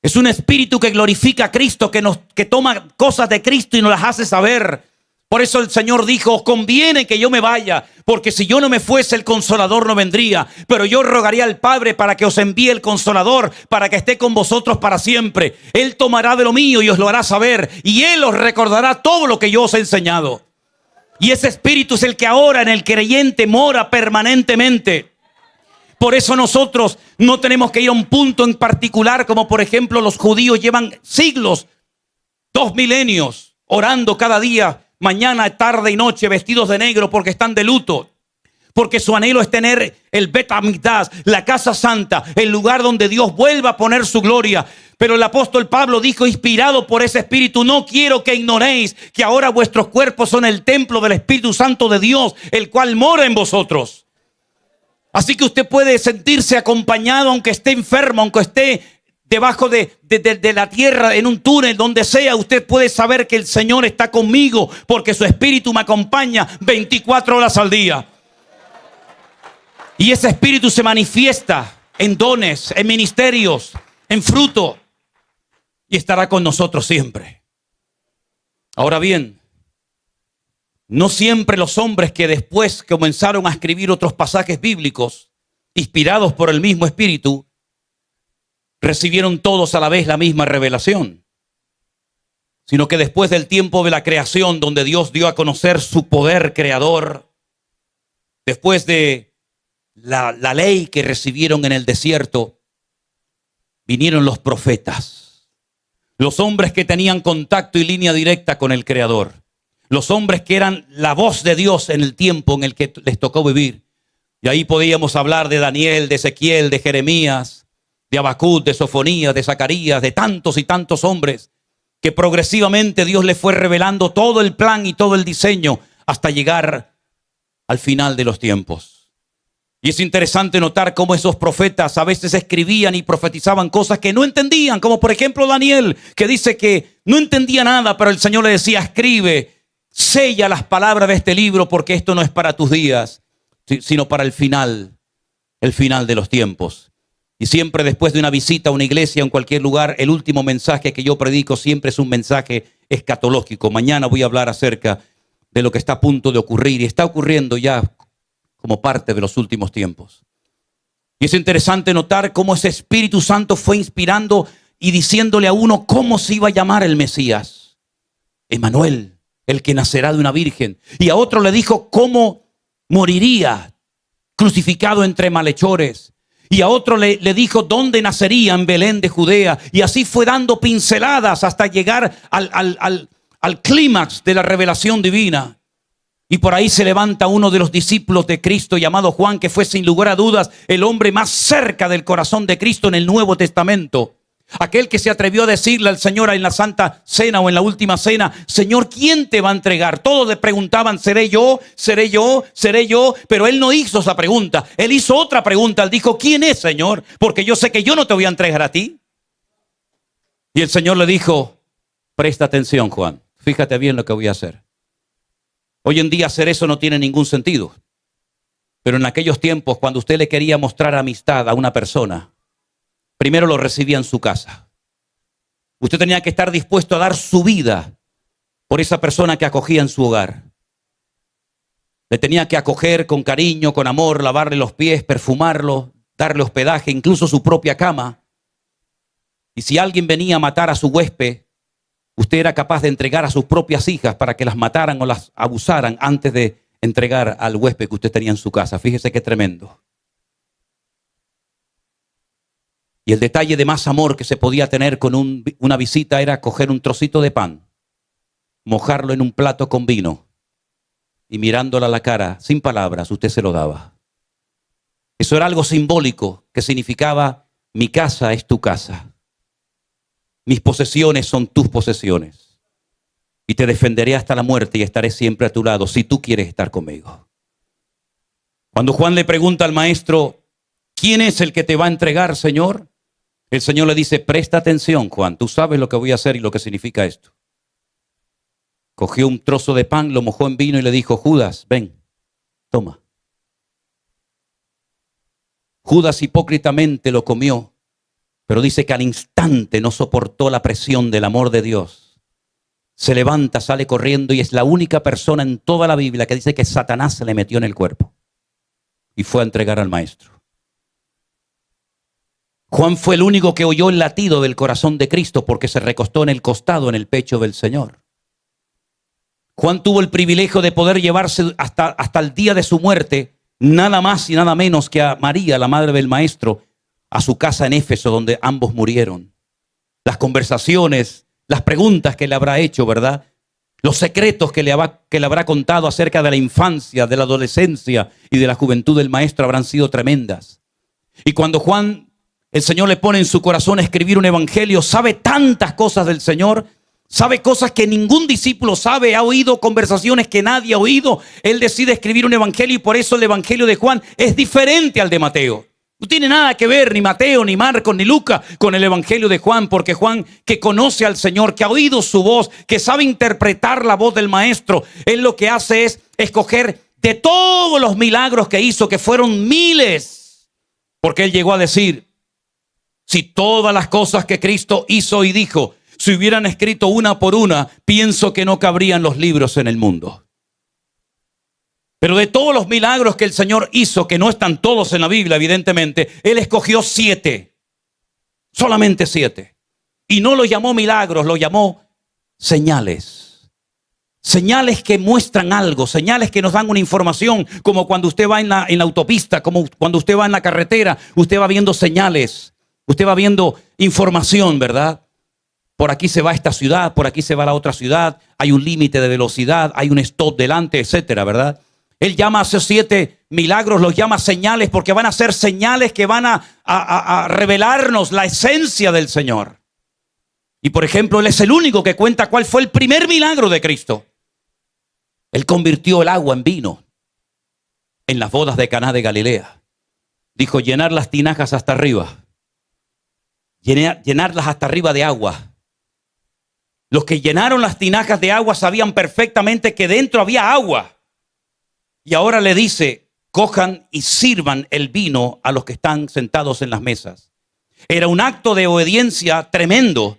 Es un espíritu que glorifica a Cristo, que toma cosas de Cristo y nos las hace saber. Por eso el Señor dijo: os conviene que yo me vaya, porque si yo no me fuese, el Consolador no vendría. Pero yo rogaría al Padre para que os envíe el Consolador, para que esté con vosotros para siempre. Él tomará de lo mío y os lo hará saber, y Él os recordará todo lo que yo os he enseñado. Y ese espíritu es el que ahora en el creyente mora permanentemente. Por eso nosotros no tenemos que ir a un punto en particular, como por ejemplo los judíos llevan siglos, 2 milenios, orando cada día, mañana, tarde y noche, vestidos de negro porque están de luto. Porque su anhelo es tener el Bet Hamikdash, la casa santa, el lugar donde Dios vuelva a poner su gloria. Pero el apóstol Pablo dijo, inspirado por ese espíritu: no quiero que ignoréis que ahora vuestros cuerpos son el templo del Espíritu Santo de Dios, el cual mora en vosotros. Así que usted puede sentirse acompañado aunque esté enfermo, aunque esté debajo de la tierra, en un túnel, donde sea. Usted puede saber que el Señor está conmigo porque su espíritu me acompaña 24 horas al día. Y ese espíritu se manifiesta en dones, en ministerios, en fruto, y estará con nosotros siempre. Ahora bien, no siempre los hombres que después comenzaron a escribir otros pasajes bíblicos, inspirados por el mismo Espíritu, recibieron todos a la vez la misma revelación. Sino que después del tiempo de la creación, donde Dios dio a conocer su poder creador, después de la ley que recibieron en el desierto, vinieron los profetas, los hombres que tenían contacto y línea directa con el Creador. Los hombres que eran la voz de Dios en el tiempo en el que les tocó vivir. Y ahí podíamos hablar de Daniel, de Ezequiel, de Jeremías, de Habacuc, de Sofonías, de Zacarías, de tantos y tantos hombres que progresivamente Dios les fue revelando todo el plan y todo el diseño hasta llegar al final de los tiempos. Y es interesante notar cómo esos profetas a veces escribían y profetizaban cosas que no entendían, como por ejemplo Daniel, que dice que no entendía nada, pero el Señor le decía: escribe, sella las palabras de este libro, porque esto no es para tus días, sino para el final de los tiempos. Y siempre después de una visita a una iglesia en cualquier lugar, el último mensaje que yo predico siempre es un mensaje escatológico. Mañana voy a hablar acerca de lo que está a punto de ocurrir y está ocurriendo ya como parte de los últimos tiempos. Y es interesante notar cómo ese Espíritu Santo fue inspirando y diciéndole a uno cómo se iba a llamar el Mesías: Emmanuel, el que nacerá de una virgen. Y a otro le dijo cómo moriría, crucificado entre malhechores. Y a otro le dijo dónde nacería, en Belén de Judea. Y así fue dando pinceladas hasta llegar al clímax de la revelación divina. Y por ahí se levanta uno de los discípulos de Cristo, llamado Juan, que fue sin lugar a dudas el hombre más cerca del corazón de Cristo en el Nuevo Testamento. Aquel que se atrevió a decirle al Señor en la Santa Cena o en la Última Cena: Señor, ¿quién te va a entregar? Todos le preguntaban: ¿seré yo? ¿Seré yo? ¿Seré yo? Pero él no hizo esa pregunta. Él hizo otra pregunta. Él dijo: ¿quién es, Señor? Porque yo sé que yo no te voy a entregar a ti. Y el Señor le dijo: presta atención, Juan. Fíjate bien lo que voy a hacer. Hoy en día hacer eso no tiene ningún sentido. Pero en aquellos tiempos, cuando usted le quería mostrar amistad a una persona, primero lo recibía en su casa. Usted tenía que estar dispuesto a dar su vida por esa persona que acogía en su hogar. Le tenía que acoger con cariño, con amor, lavarle los pies, perfumarlo, darle hospedaje, incluso su propia cama. Y si alguien venía a matar a su huésped, usted era capaz de entregar a sus propias hijas para que las mataran o las abusaran antes de entregar al huésped que usted tenía en su casa. Fíjese qué tremendo. Y el detalle de más amor que se podía tener con una visita era coger un trocito de pan, mojarlo en un plato con vino y mirándola a la cara, sin palabras, usted se lo daba. Eso era algo simbólico que significaba: mi casa es tu casa. Mis posesiones son tus posesiones. Y te defenderé hasta la muerte y estaré siempre a tu lado si tú quieres estar conmigo. Cuando Juan le pregunta al maestro: ¿quién es el que te va a entregar, Señor? El Señor le dice: presta atención, Juan, tú sabes lo que voy a hacer y lo que significa esto. Cogió un trozo de pan, lo mojó en vino y le dijo: Judas, ven, toma. Judas hipócritamente lo comió, pero dice que al instante no soportó la presión del amor de Dios. Se levanta, sale corriendo y es la única persona en toda la Biblia que dice que Satanás se le metió en el cuerpo y fue a entregar al maestro. Juan fue el único que oyó el latido del corazón de Cristo porque se recostó en el costado, en el pecho del Señor. Juan tuvo el privilegio de poder llevarse hasta el día de su muerte nada más y nada menos que a María, la madre del maestro, a su casa en Éfeso, donde ambos murieron. Las conversaciones, las preguntas que le habrá hecho, ¿verdad? Los secretos que le habrá contado acerca de la infancia, de la adolescencia y de la juventud del maestro habrán sido tremendas. Y cuando Juan, el Señor le pone en su corazón a escribir un evangelio, sabe tantas cosas del Señor, sabe cosas que ningún discípulo sabe, ha oído conversaciones que nadie ha oído. Él decide escribir un evangelio y por eso el evangelio de Juan es diferente al de Mateo. No tiene nada que ver ni Mateo, ni Marcos, ni Lucas con el evangelio de Juan, porque Juan, que conoce al Señor, que ha oído su voz, que sabe interpretar la voz del maestro, él lo que hace es escoger de todos los milagros que hizo, que fueron miles, porque él llegó a decir: si todas las cosas que Cristo hizo y dijo se hubieran escrito una por una, pienso que no cabrían los libros en el mundo. Pero de todos los milagros que el Señor hizo, que no están todos en la Biblia, evidentemente, Él escogió 7. Solamente 7. Y no lo llamó milagros, lo llamó señales. Señales que muestran algo, señales que nos dan una información, como cuando usted va en la autopista, como cuando usted va en la carretera, usted va viendo señales, usted va viendo información, ¿verdad? Por aquí se va a esta ciudad, por aquí se va a la otra ciudad, hay un límite de velocidad, hay un stop delante, etcétera, ¿verdad? Él llama a esos 7 milagros, los llama señales, porque van a ser señales que van a revelarnos la esencia del Señor. Y por ejemplo, Él es el único que cuenta cuál fue el primer milagro de Cristo. Él convirtió el agua en vino en las bodas de Caná de Galilea. Dijo: llenar las tinajas hasta arriba. Llenarlas hasta arriba de agua. Los que llenaron las tinajas de agua sabían perfectamente que dentro había agua. Y ahora le dice: cojan y sirvan el vino a los que están sentados en las mesas. Era un acto de obediencia tremendo,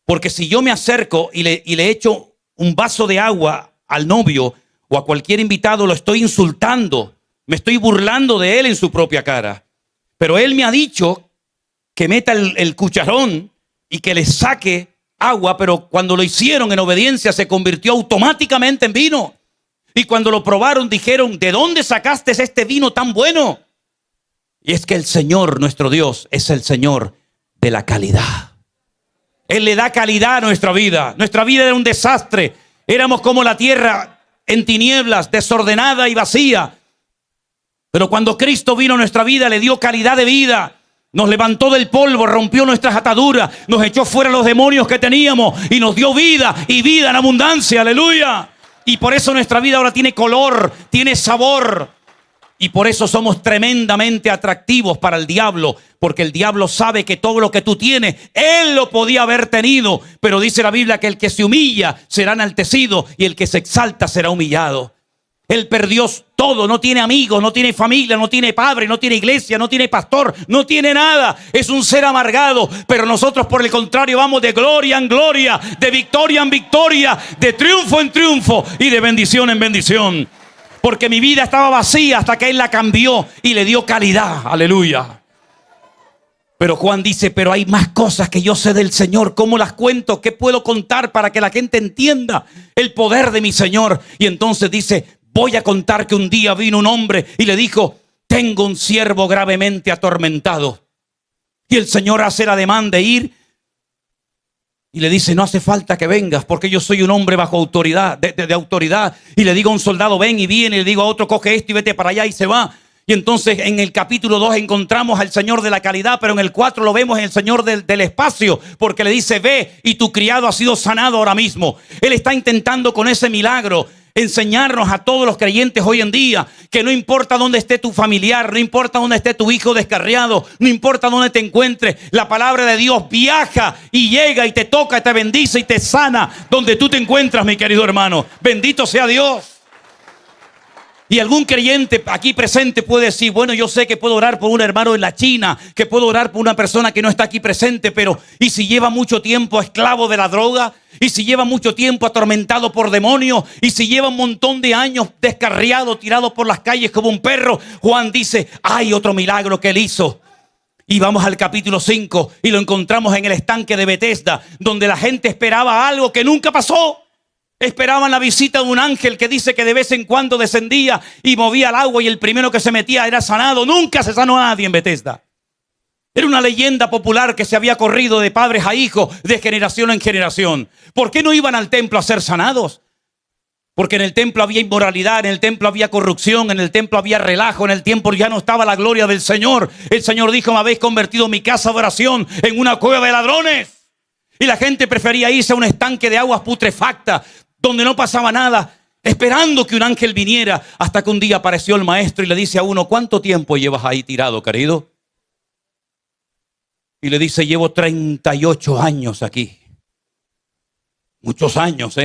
porque si yo me acerco y le echo un vaso de agua al novio o a cualquier invitado, lo estoy insultando, me estoy burlando de él en su propia cara. Pero él me ha dicho que meta el cucharón y que le saque agua, pero cuando lo hicieron en obediencia se convirtió automáticamente en vino. Y cuando lo probaron dijeron: ¿de dónde sacaste este vino tan bueno? Y es que el Señor, nuestro Dios, es el Señor de la calidad. Él le da calidad a nuestra vida. Nuestra vida era un desastre. Éramos como la tierra en tinieblas, desordenada y vacía. Pero cuando Cristo vino a nuestra vida, le dio calidad de vida. Nos levantó del polvo, rompió nuestras ataduras, nos echó fuera los demonios que teníamos y nos dio vida y vida en abundancia. Aleluya. Y por eso nuestra vida ahora tiene color, tiene sabor. Y por eso somos tremendamente atractivos para el diablo, porque el diablo sabe que todo lo que tú tienes, él lo podía haber tenido. Pero dice la Biblia que el que se humilla será enaltecido y el que se exalta será humillado. Él perdió todo, no tiene amigos, no tiene familia, no tiene padre, no tiene iglesia, no tiene pastor, no tiene nada. Es un ser amargado, pero nosotros por el contrario vamos de gloria en gloria, de victoria en victoria, de triunfo en triunfo y de bendición en bendición. Porque mi vida estaba vacía hasta que Él la cambió y le dio calidad. Aleluya. Pero Juan dice, pero hay más cosas que yo sé del Señor. ¿Cómo las cuento? ¿Qué puedo contar para que la gente entienda el poder de mi Señor? Y entonces dice, voy a contar que un día vino un hombre y le dijo, tengo un siervo gravemente atormentado. Y el Señor hace la demanda de ir y le dice, no hace falta que vengas porque yo soy un hombre bajo autoridad, de autoridad. Y le digo a un soldado, ven, y viene. Y le digo a otro, coge esto y vete para allá, y se va. Y entonces en el capítulo 2 encontramos al Señor de la calidad, pero en el 4 lo vemos en el Señor del espacio, porque le dice, ve y tu criado ha sido sanado ahora mismo. Él está intentando con ese milagro enseñarnos a todos los creyentes hoy en día que no importa dónde esté tu familiar, no importa dónde esté tu hijo descarriado, no importa dónde te encuentres, la palabra de Dios viaja y llega y te toca, te bendice y te sana donde tú te encuentras, mi querido hermano. Bendito sea Dios. Y algún creyente aquí presente puede decir, bueno, yo sé que puedo orar por un hermano en la China, que puedo orar por una persona que no está aquí presente, pero ¿y si lleva mucho tiempo esclavo de la droga? ¿Y si lleva mucho tiempo atormentado por demonios? ¿Y si lleva un montón de años descarriado, tirado por las calles como un perro? Juan dice, hay otro milagro que Él hizo. Y vamos al capítulo 5 y lo encontramos en el estanque de Betesda, donde la gente esperaba algo que nunca pasó. Esperaban la visita de un ángel que dice que de vez en cuando descendía y movía el agua y el primero que se metía era sanado. Nunca se sanó a nadie en Betesda. Era una leyenda popular que se había corrido de padres a hijos, de generación en generación. ¿Por qué no iban al templo a ser sanados? Porque en el templo había inmoralidad, en el templo había corrupción, en el templo había relajo, en el templo ya no estaba la gloria del Señor. El Señor dijo, me habéis convertido mi casa de oración en una cueva de ladrones. Y la gente prefería irse a un estanque de aguas putrefactas, donde no pasaba nada, esperando que un ángel viniera, hasta que un día apareció el maestro y le dice a uno, ¿cuánto tiempo llevas ahí tirado, querido? Y le dice, llevo 38 años aquí. Muchos años,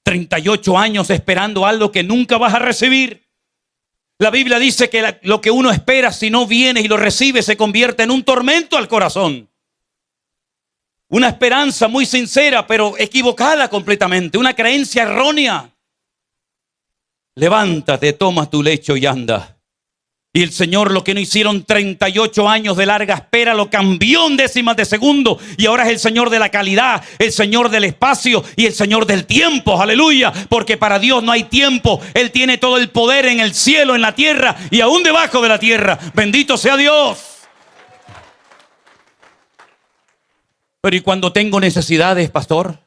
38 años esperando algo que nunca vas a recibir. La Biblia dice que lo que uno espera, si no viene y lo recibe, se convierte en un tormento al corazón. Una esperanza muy sincera, pero equivocada completamente. Una creencia errónea. Levántate, toma tu lecho y anda. Y el Señor, lo que no hicieron 38 años de larga espera, lo cambió en décimas de segundo. Y ahora es el Señor de la calidad, el Señor del espacio y el Señor del tiempo. Aleluya. Porque para Dios no hay tiempo. Él tiene todo el poder en el cielo, en la tierra y aún debajo de la tierra. Bendito sea Dios. Pero ¿y cuando tengo necesidades, pastor?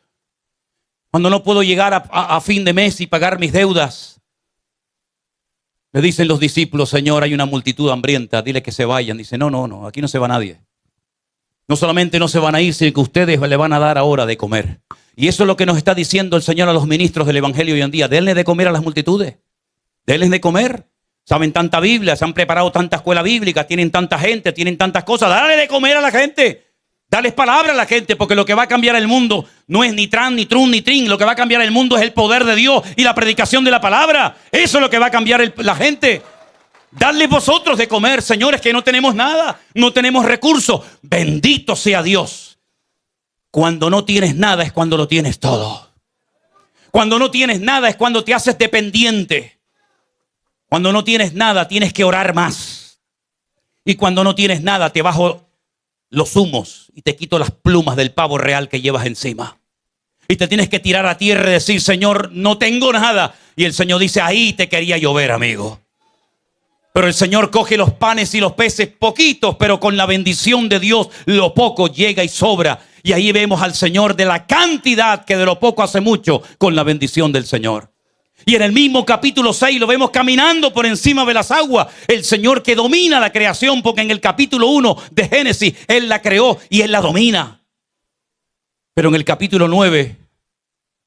Cuando no puedo llegar a fin de mes y pagar mis deudas. Le dicen los discípulos, Señor, hay una multitud hambrienta, dile que se vayan. Dice, no, aquí no se va nadie. No solamente no se van a ir, sino que ustedes le van a dar ahora de comer. Y eso es lo que nos está diciendo el Señor a los ministros del Evangelio hoy en día. Denle de comer a las multitudes. Denles de comer. Saben tanta Biblia, se han preparado tanta escuela bíblica, tienen tanta gente, tienen tantas cosas. Dale de comer a la gente. Dales palabra a la gente, porque lo que va a cambiar el mundo no es ni tran, ni trun, ni trin. Lo que va a cambiar el mundo es el poder de Dios y la predicación de la palabra. Eso es lo que va a cambiar la gente. Dadle vosotros de comer, señores, que no tenemos nada, no tenemos recursos. Bendito sea Dios. Cuando no tienes nada es cuando lo tienes todo. Cuando no tienes nada es cuando te haces dependiente. Cuando no tienes nada tienes que orar más. Y cuando no tienes nada te bajo los humos y te quito las plumas del pavo real que llevas encima. Y te tienes que tirar a tierra y decir, Señor, no tengo nada. Y el Señor dice, ahí te quería llover, amigo. Pero el Señor coge los panes y los peces, poquitos, pero con la bendición de Dios, lo poco llega y sobra. Y ahí vemos al Señor de la cantidad que de lo poco hace mucho con la bendición del Señor. Y en el mismo capítulo 6 lo vemos caminando por encima de las aguas. El Señor que domina la creación, porque en el capítulo 1 de Génesis, Él la creó y Él la domina. Pero en el capítulo 9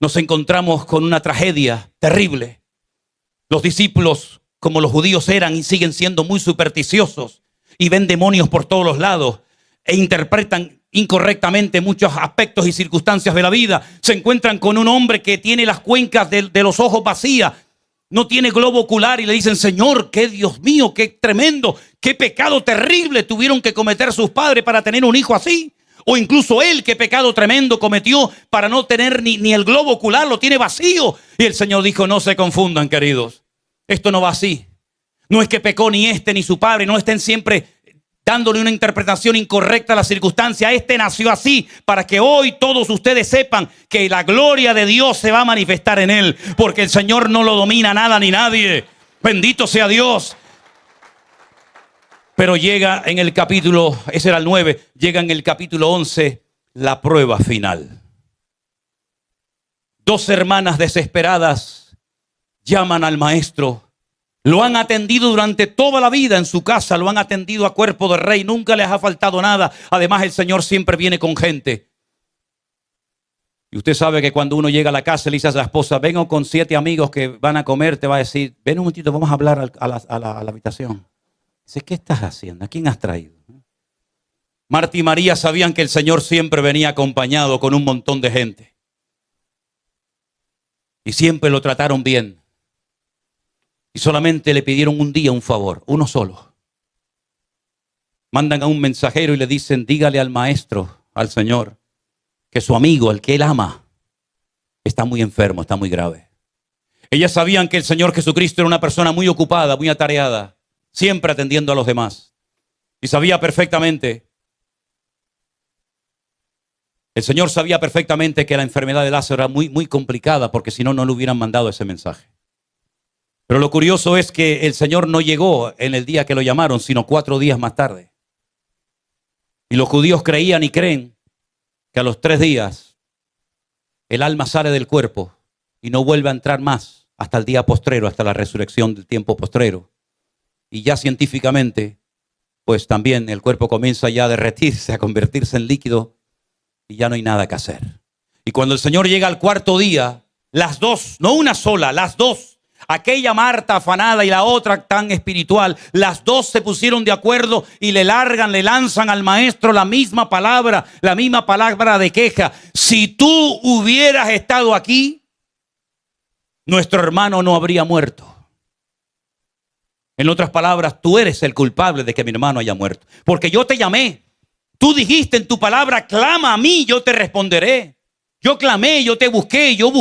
nos encontramos con una tragedia terrible. Los discípulos, como los judíos eran y siguen siendo muy supersticiosos, y ven demonios por todos los lados e interpretan incorrectamente muchos aspectos y circunstancias de la vida. Se encuentran con un hombre que tiene las cuencas de los ojos vacías no tiene globo ocular y le dicen, Señor, qué Dios mío, qué tremendo, qué pecado terrible tuvieron que cometer sus padres para tener un hijo así. O incluso él, qué pecado tremendo cometió para no tener ni el globo ocular, lo tiene vacío. Y el Señor dijo, no se confundan, queridos. Esto no va así. No es que pecó ni este ni su padre, no estén siempre dándole una interpretación incorrecta a la circunstancia. Este nació así para que hoy todos ustedes sepan que la gloria de Dios se va a manifestar en él. Porque el Señor no lo domina nada ni nadie. Bendito sea Dios. Pero llega en el capítulo, ese era el 9, llega en el capítulo 11 la prueba final. 2 hermanas desesperadas llaman al maestro. Lo han atendido durante toda la vida en su casa, lo han atendido a cuerpo de rey, nunca les ha faltado nada. Además, el Señor siempre viene con gente. Y usted sabe que cuando uno llega a la casa, le dice a la esposa, vengo con 7 amigos que van a comer, te va a decir, ven un momentito, vamos a hablar a la habitación. Dice, ¿qué estás haciendo? ¿A quién has traído? Marta y María sabían que el Señor siempre venía acompañado con un montón de gente. Y siempre lo trataron bien. Y solamente le pidieron un día un favor, uno solo. Mandan a un mensajero y le dicen, dígale al maestro, al Señor, que su amigo, el que él ama, está muy enfermo, está muy grave. Ellas sabían que el Señor Jesucristo era una persona muy ocupada, muy atareada, siempre atendiendo a los demás. Y sabía perfectamente, el Señor sabía perfectamente que la enfermedad de Lázaro era muy, muy complicada, porque si no, no le hubieran mandado ese mensaje. Pero lo curioso es que el Señor no llegó en el día que lo llamaron, sino 4 días más tarde. Y los judíos creían y creen que a los 3 días el alma sale del cuerpo y no vuelve a entrar más hasta el día postrero, hasta la resurrección del tiempo postrero. Y ya científicamente, pues también el cuerpo comienza ya a derretirse, a convertirse en líquido y ya no hay nada que hacer. Y cuando el Señor llega al 4.º día, las 2, no una sola, las 2, aquella Marta afanada y la otra tan espiritual, las 2 se pusieron de acuerdo y le lanzan al maestro la misma palabra de queja. Si tú hubieras estado aquí, nuestro hermano no habría muerto. En otras palabras, tú eres el culpable de que mi hermano haya muerto. Porque yo te llamé. Tú dijiste en tu palabra, clama a mí, yo te responderé. Yo clamé, yo te busqué, yo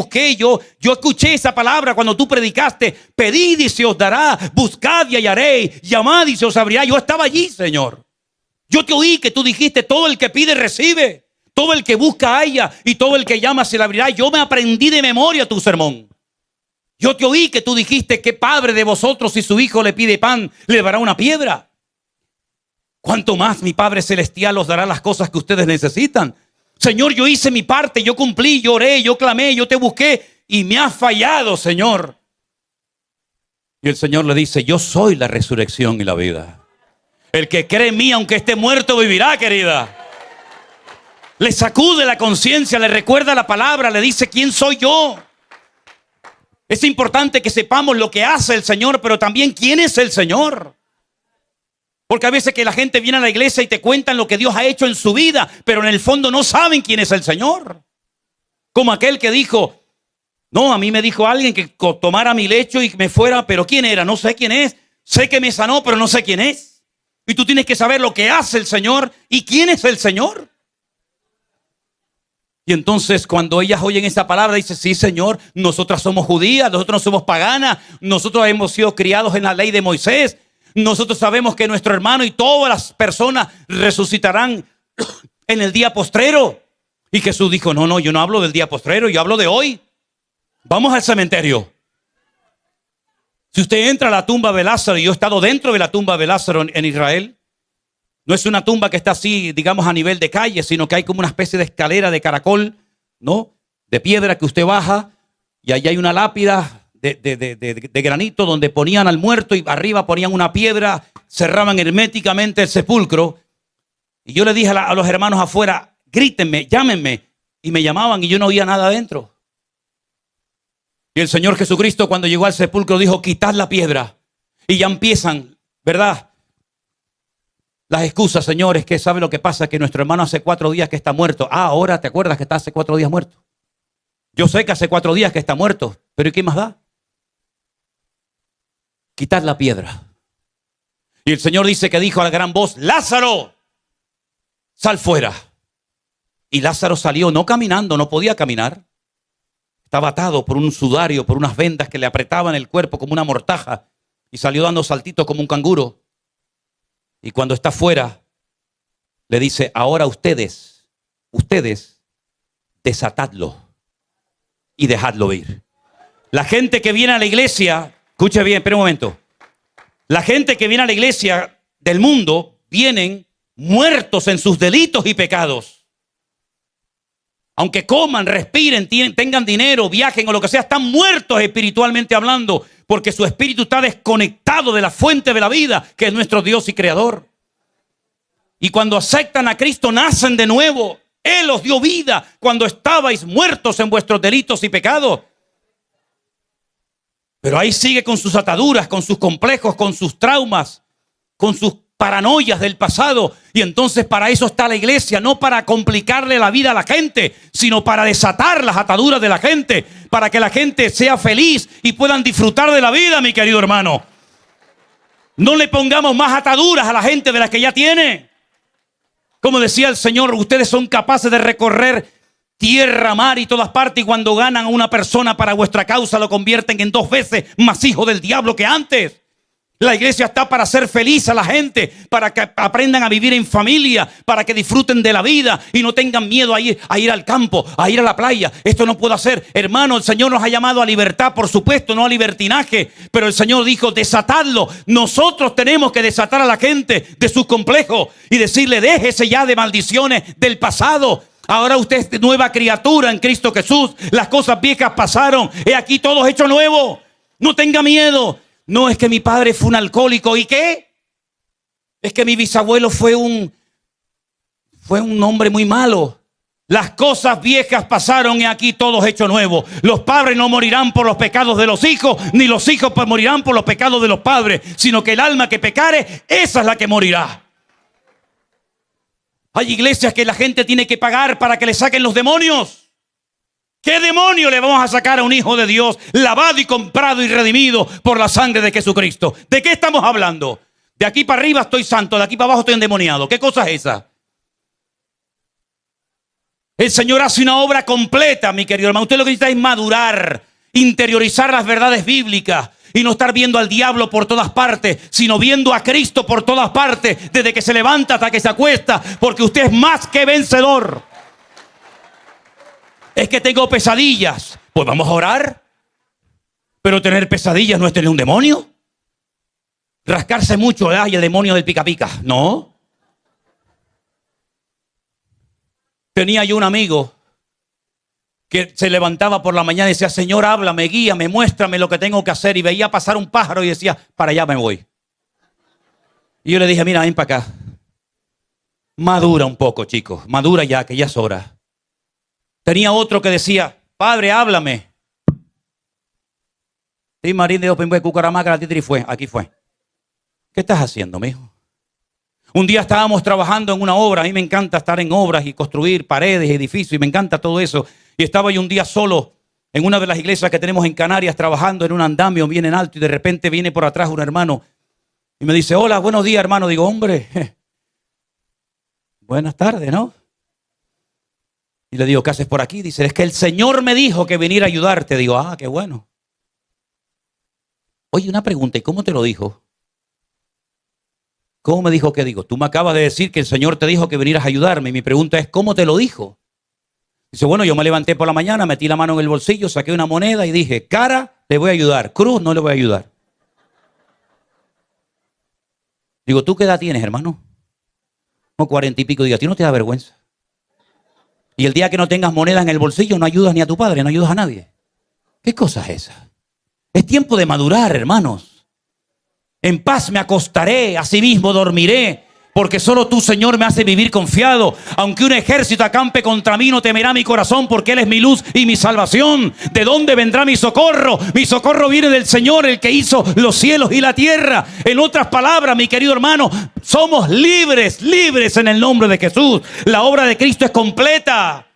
escuché esa palabra cuando tú predicaste. Pedid y se os dará, buscad y hallaréis, llamad y se os abrirá. Yo estaba allí, Señor. Yo te oí que tú dijiste, todo el que pide recibe, todo el que busca halla y todo el que llama se le abrirá. Yo me aprendí de memoria tu sermón. Yo te oí que tú dijiste, ¿qué padre de vosotros si su hijo le pide pan, le dará una piedra? ¿Cuánto más mi Padre Celestial os dará las cosas que ustedes necesitan? Señor, yo hice mi parte, yo cumplí, yo oré, yo clamé, yo te busqué y me has fallado, Señor. Y el Señor le dice, yo soy la resurrección y la vida. El que cree en mí, aunque esté muerto, vivirá, querida. Le sacude la conciencia, le recuerda la palabra, le dice, ¿quién soy yo? Es importante que sepamos lo que hace el Señor, pero también quién es el Señor. Porque a veces que la gente viene a la iglesia y te cuentan lo que Dios ha hecho en su vida, pero en el fondo no saben quién es el Señor. Como aquel que dijo, no, a mí me dijo alguien que tomara mi lecho y me fuera, pero ¿quién era? No sé quién es. Sé que me sanó, pero no sé quién es. Y tú tienes que saber lo que hace el Señor y quién es el Señor. Y entonces cuando ellas oyen esa palabra, dicen, sí, Señor, nosotras somos judías, nosotros no somos paganas, nosotros hemos sido criados en la ley de Moisés, nosotros sabemos que nuestro hermano y todas las personas resucitarán en el día postrero. Y Jesús dijo, no, yo no hablo del día postrero, yo hablo de hoy. Vamos al cementerio. Si usted entra a la tumba de Lázaro, y yo he estado dentro de la tumba de Lázaro en Israel, no es una tumba que está así, digamos, a nivel de calle, sino que hay como una especie de escalera de caracol, ¿no? De piedra que usted baja y allí hay una lápida de granito donde ponían al muerto y arriba ponían una piedra, cerraban herméticamente el sepulcro. Y yo le dije a los hermanos afuera, grítenme, llámenme. Y me llamaban y yo no oía nada adentro. Y el Señor Jesucristo cuando llegó al sepulcro dijo, quitad la piedra. Y ya empiezan, ¿verdad? Las excusas, señores, que sabe lo que pasa, que nuestro hermano hace 4 días que está muerto. Ah, ahora te acuerdas que está hace 4 días muerto. Yo sé que hace 4 días que está muerto, pero ¿y qué más da? quitad la piedra. Y el Señor dice que dijo a la gran voz, Lázaro, sal fuera. Y Lázaro salió, no caminando, no podía caminar. Estaba atado por un sudario, por unas vendas que le apretaban el cuerpo como una mortaja. Y salió dando saltitos como un canguro. Y cuando está fuera, le dice, ahora ustedes, desatadlo y dejadlo ir. La gente que viene a la iglesia, escuche bien, espera un momento. La gente que viene a la iglesia del mundo, vienen muertos en sus delitos y pecados. Aunque coman, respiren, tengan dinero, viajen o lo que sea, están muertos espiritualmente hablando, porque su espíritu está desconectado de la fuente de la vida, que es nuestro Dios y Creador. Y cuando aceptan a Cristo, nacen de nuevo. Él os dio vida cuando estabais muertos en vuestros delitos y pecados. Pero ahí sigue con sus ataduras, con sus complejos, con sus traumas, con sus paranoias del pasado. Y entonces para eso está la iglesia, no para complicarle la vida a la gente, sino para desatar las ataduras de la gente, para que la gente sea feliz y puedan disfrutar de la vida, mi querido hermano. No le pongamos más ataduras a la gente de las que ya tiene. Como decía el Señor, ustedes son capaces de recorrer tierra, mar y todas partes, y cuando ganan a una persona para vuestra causa lo convierten en 2 veces más hijo del diablo que antes. La iglesia está para hacer feliz a la gente, para que aprendan a vivir en familia, para que disfruten de la vida y no tengan miedo a ir al campo, a ir a la playa. Esto no puedo hacer. Hermano, el Señor nos ha llamado a libertad, por supuesto, no a libertinaje, pero el Señor dijo, desatadlo. Nosotros tenemos que desatar a la gente de sus complejos y decirle, déjese ya de maldiciones del pasado. Ahora usted es nueva criatura en Cristo Jesús. Las cosas viejas pasaron. He aquí todo hecho nuevo. No tenga miedo. No, es que mi padre fue un alcohólico. ¿Y qué? Es que mi bisabuelo fue un hombre muy malo. Las cosas viejas pasaron y aquí todo es hecho nuevo. Los padres no morirán por los pecados de los hijos, ni los hijos morirán por los pecados de los padres, sino que el alma que pecare, esa es la que morirá. Hay iglesias que la gente tiene que pagar para que le saquen los demonios. ¿Qué demonio le vamos a sacar a un hijo de Dios lavado y comprado y redimido por la sangre de Jesucristo? ¿De qué estamos hablando? De aquí para arriba estoy santo, de aquí para abajo estoy endemoniado. ¿Qué cosa es esa? El Señor hace una obra completa, mi querido hermano. Usted lo que necesita es madurar, interiorizar las verdades bíblicas y no estar viendo al diablo por todas partes, sino viendo a Cristo por todas partes, desde que se levanta hasta que se acuesta, porque usted es más que vencedor. Es que tengo pesadillas. Pues vamos a orar. Pero tener pesadillas no es tener un demonio. Rascarse mucho, y el demonio del pica pica. No. Tenía yo un amigo que se levantaba por la mañana y decía, Señor, háblame, guíame, muéstrame lo que tengo que hacer. Y veía pasar un pájaro y decía, para allá me voy. Y yo le dije, mira, ven para acá. Madura un poco, chicos. Madura ya, que ya es hora. Tenía otro que decía, Padre, háblame. Sí, Marín de Open Cucaramaca, la titri fue, aquí fue. ¿Qué estás haciendo, mijo? Un día estábamos trabajando en una obra. A mí me encanta estar en obras y construir paredes, edificios, y me encanta todo eso. Y estaba yo un día solo en una de las iglesias que tenemos en Canarias, trabajando en un andamio bien en alto, y de repente viene por atrás un hermano y me dice, hola, buenos días, hermano. Digo, hombre, buenas tardes, ¿no? Y le digo, ¿qué haces por aquí? Dice, es que el Señor me dijo que viniera a ayudarte. Digo, ah, qué bueno. Oye, una pregunta, ¿y cómo te lo dijo? ¿Cómo me dijo que digo? Tú me acabas de decir que el Señor te dijo que vinieras a ayudarme. Y mi pregunta es, ¿cómo te lo dijo? Dice, bueno, yo me levanté por la mañana, metí la mano en el bolsillo, saqué una moneda y dije, cara, le voy a ayudar. Cruz, no le voy a ayudar. Digo, ¿tú qué edad tienes, hermano? No, 40 y pico. Digo, ¿a ti no te da vergüenza? Y el día que no tengas moneda en el bolsillo no ayudas ni a tu padre, no ayudas a nadie. ¿Qué cosa es esa? Es tiempo de madurar, hermanos. En paz me acostaré, asimismo dormiré, porque solo tú, Señor, me haces vivir confiado. Aunque un ejército acampe contra mí, no temerá mi corazón, porque Él es mi luz y mi salvación. ¿De dónde vendrá mi socorro? Mi socorro viene del Señor, el que hizo los cielos y la tierra. En otras palabras, mi querido hermano, somos libres, libres en el nombre de Jesús. La obra de Cristo es completa.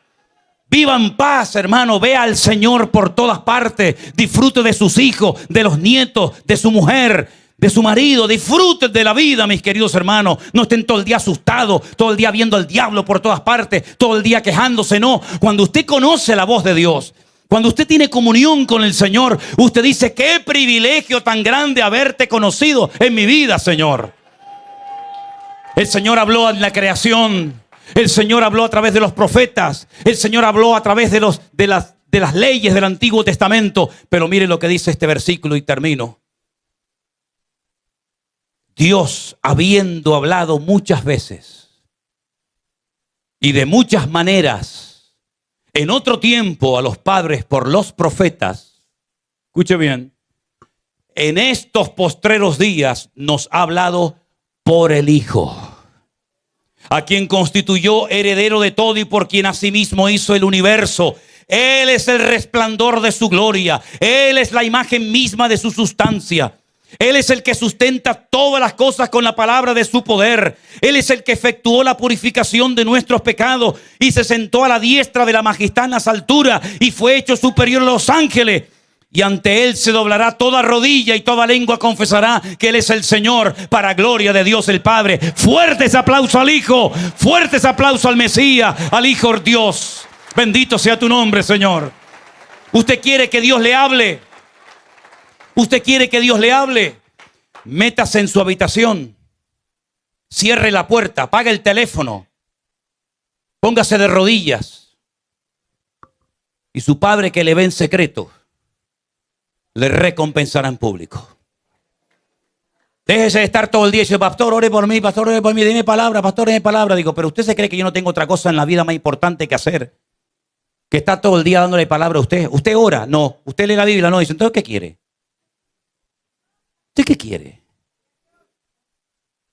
Viva en paz, hermano. Vea al Señor por todas partes. Disfrute de sus hijos, de los nietos, de su mujer, de su marido. Disfruten de la vida, mis queridos hermanos. No estén todo el día asustados, todo el día viendo al diablo por todas partes, todo el día quejándose. No, cuando usted conoce la voz de Dios, cuando usted tiene comunión con el Señor, usted dice: qué privilegio tan grande haberte conocido en mi vida, Señor. El Señor habló en la creación. El Señor habló a través de los profetas. El Señor habló a través de las leyes del Antiguo Testamento. Pero mire lo que dice este versículo y termino. Dios, habiendo hablado muchas veces y de muchas maneras en otro tiempo a los padres por los profetas, escuche bien, en estos postreros días nos ha hablado por el Hijo, a quien constituyó heredero de todo y por quien asimismo hizo el universo. Él es el resplandor de su gloria. Él es la imagen misma de su sustancia. Él es el que sustenta todas las cosas con la palabra de su poder. Él es el que efectuó la purificación de nuestros pecados y se sentó a la diestra de la majestad en las alturas y fue hecho superior a los ángeles. Y ante Él se doblará toda rodilla y toda lengua confesará que Él es el Señor, para gloria de Dios el Padre. Fuertes aplausos al Hijo, fuertes aplausos al Mesías, al Hijo de Dios. Bendito sea tu nombre, Señor. Usted quiere que Dios le hable. Usted quiere que Dios le hable. Métase en su habitación. Cierre la puerta, apague el teléfono. Póngase de rodillas. Y su Padre que le ve en secreto le recompensará en público. Déjese de estar todo el día y dice: pastor, ore por mí, pastor, ore por mí, dime palabra, pastor, dime palabra. Digo, pero usted se cree que yo no tengo otra cosa en la vida más importante que hacer, que está todo el día dándole palabra a usted. ¿Usted ora? No. ¿Usted lee la Biblia? No. Dice, entonces, ¿qué quiere? ¿Usted qué quiere?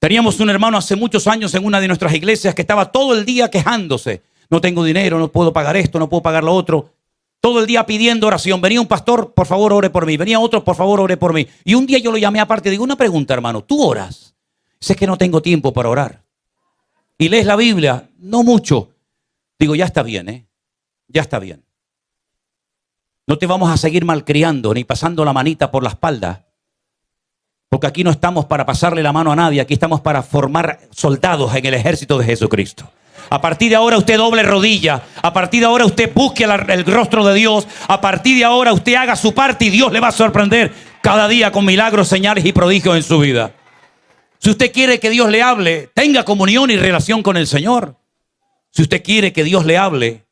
Teníamos un hermano hace muchos años en una de nuestras iglesias que estaba todo el día quejándose. No tengo dinero, no puedo pagar esto, no puedo pagar lo otro. Todo el día pidiendo oración. Venía un pastor: por favor, ore por mí. Venía otro: por favor, ore por mí. Y un día yo lo llamé aparte y digo: una pregunta, hermano, ¿tú oras? Dice: es que no tengo tiempo para orar. ¿Y lees la Biblia? No mucho. Digo: ya está bien, ya está bien. No te vamos a seguir malcriando ni pasando la manita por la espalda. Porque aquí no estamos para pasarle la mano a nadie. Aquí estamos para formar soldados en el ejército de Jesucristo. A partir de ahora usted doble rodilla. A partir de ahora usted busque el rostro de Dios. A partir de ahora usted haga su parte y Dios le va a sorprender cada día con milagros, señales y prodigios en su vida. Si usted quiere que Dios le hable, tenga comunión y relación con el Señor. Si usted quiere que Dios le hable,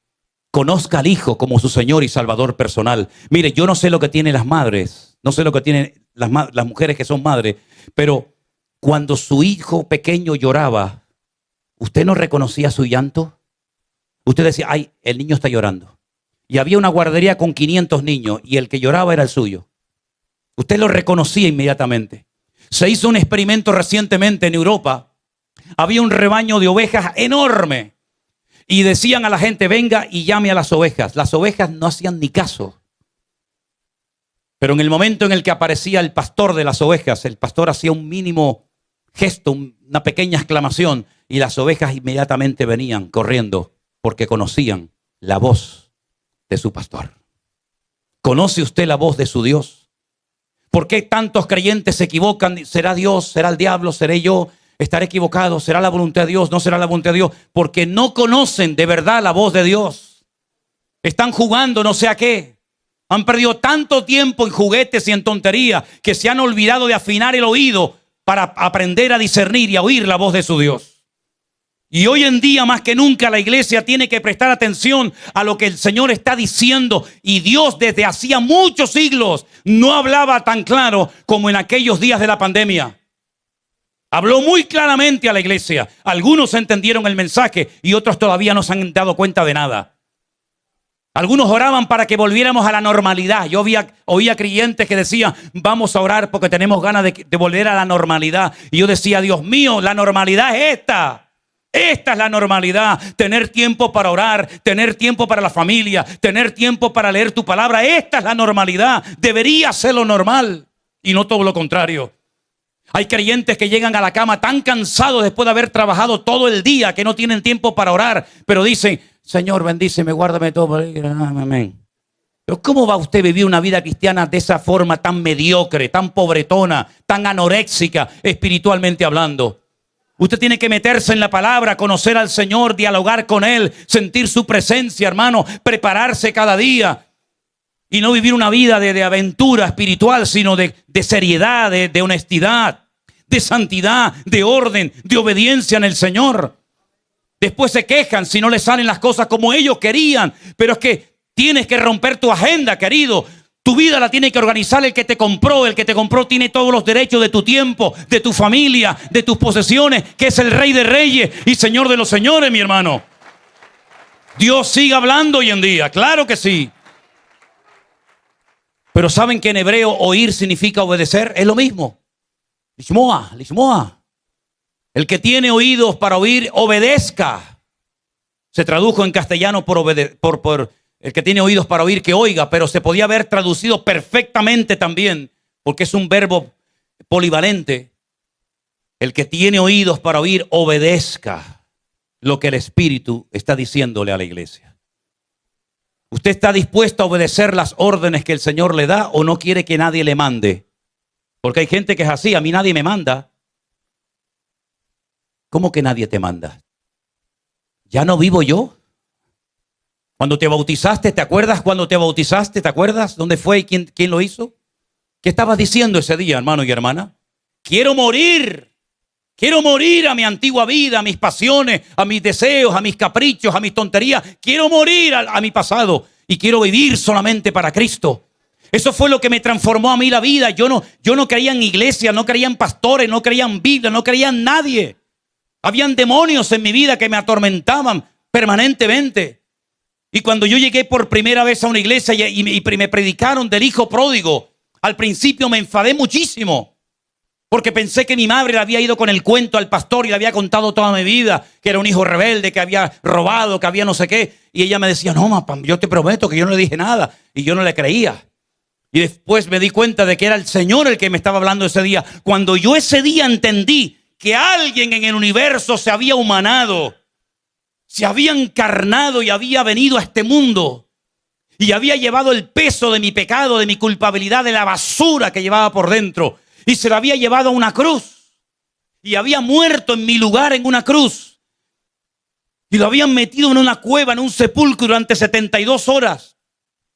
conozca al Hijo como su Señor y Salvador personal. Mire, yo no sé lo que tienen las madres, no sé lo que tienen las mujeres que son madres, pero cuando su hijo pequeño lloraba, ¿usted no reconocía su llanto? Usted decía: ay, el niño está llorando. Y había una guardería con 500 niños y el que lloraba era el suyo. Usted lo reconocía inmediatamente. Se hizo un experimento recientemente en Europa. Había un rebaño de ovejas enorme. Y decían a la gente: venga y llame a las ovejas. Las ovejas no hacían ni caso. Pero en el momento en el que aparecía el pastor de las ovejas, el pastor hacía un mínimo gesto, una pequeña exclamación, y las ovejas inmediatamente venían corriendo porque conocían la voz de su pastor. ¿Conoce usted la voz de su Dios? ¿Por qué tantos creyentes se equivocan? ¿Será Dios? ¿Será el diablo? ¿Seré yo? ¿Estaré equivocado? ¿Será la voluntad de Dios? ¿No será la voluntad de Dios? Porque no conocen de verdad la voz de Dios. Están jugando no sé a qué. Han perdido tanto tiempo en juguetes y en tonterías que se han olvidado de afinar el oído para aprender a discernir y a oír la voz de su Dios. Y hoy en día más que nunca la iglesia tiene que prestar atención a lo que el Señor está diciendo. Y Dios desde hacía muchos siglos no hablaba tan claro como en aquellos días de la pandemia. Habló muy claramente a la iglesia. Algunos entendieron el mensaje y otros todavía no se han dado cuenta de nada. Algunos oraban para que volviéramos a la normalidad. Yo oía creyentes que decían: vamos a orar porque tenemos ganas de volver a la normalidad. Y yo decía: Dios mío, la normalidad es esta. Esta es la normalidad. Tener tiempo para orar, tener tiempo para la familia, tener tiempo para leer tu palabra. Esta es la normalidad. Debería ser lo normal y no todo lo contrario. Hay creyentes que llegan a la cama tan cansados después de haber trabajado todo el día que no tienen tiempo para orar. Pero dicen: Señor, bendíceme, guárdame todo. Amén. Pero ¿cómo va usted a vivir una vida cristiana de esa forma tan mediocre, tan pobretona, tan anoréxica, espiritualmente hablando? Usted tiene que meterse en la palabra, conocer al Señor, dialogar con Él, sentir su presencia, hermano, prepararse cada día. Y no vivir una vida de aventura espiritual, sino de seriedad, de honestidad, de santidad, de orden, de obediencia en el Señor. Después se quejan si no les salen las cosas como ellos querían. Pero es que tienes que romper tu agenda, querido. Tu vida la tiene que organizar el que te compró. El que te compró tiene todos los derechos de tu tiempo, de tu familia, de tus posesiones, que es el Rey de Reyes y Señor de los señores, mi hermano. Dios sigue hablando hoy en día, claro que sí. Pero ¿saben que en hebreo oír significa obedecer? Es lo mismo. Lishmoa, lishmoa. El que tiene oídos para oír, obedezca. Se tradujo en castellano por el que tiene oídos para oír, que oiga, pero se podía haber traducido perfectamente también, porque es un verbo polivalente. El que tiene oídos para oír, obedezca lo que el Espíritu está diciéndole a la iglesia. ¿Usted está dispuesto a obedecer las órdenes que el Señor le da o no quiere que nadie le mande? Porque hay gente que es así, a mí nadie me manda. ¿Cómo que nadie te manda? ¿Ya no vivo yo? Cuando te bautizaste, ¿te acuerdas cuando te bautizaste? ¿Te acuerdas dónde fue y quién lo hizo? ¿Qué estabas diciendo ese día, hermano y hermana? Quiero morir. Quiero morir a mi antigua vida, a mis pasiones, a mis deseos, a mis caprichos, a mis tonterías. Quiero morir a mi pasado y quiero vivir solamente para Cristo. Eso fue lo que me transformó a mí la vida. Yo no creía en iglesia, no creía en pastores, no creía en Biblia, no creía en nadie. Habían demonios en mi vida que me atormentaban permanentemente. Y cuando yo llegué por primera vez a una iglesia y me predicaron del hijo pródigo, al principio me enfadé muchísimo. Porque pensé que mi madre le había ido con el cuento al pastor y le había contado toda mi vida, que era un hijo rebelde, que había robado, que había no sé qué. Y ella me decía, no, mamá, yo te prometo que yo no le dije nada. Y yo no le creía. Y después me di cuenta de que era el Señor el que me estaba hablando ese día. Cuando yo ese día entendí que alguien en el universo se había humanado, se había encarnado y había venido a este mundo. Y había llevado el peso de mi pecado, de mi culpabilidad, de la basura que llevaba por dentro. Y se lo había llevado a una cruz. Y había muerto en mi lugar en una cruz. Y lo habían metido en una cueva, en un sepulcro durante 72 horas.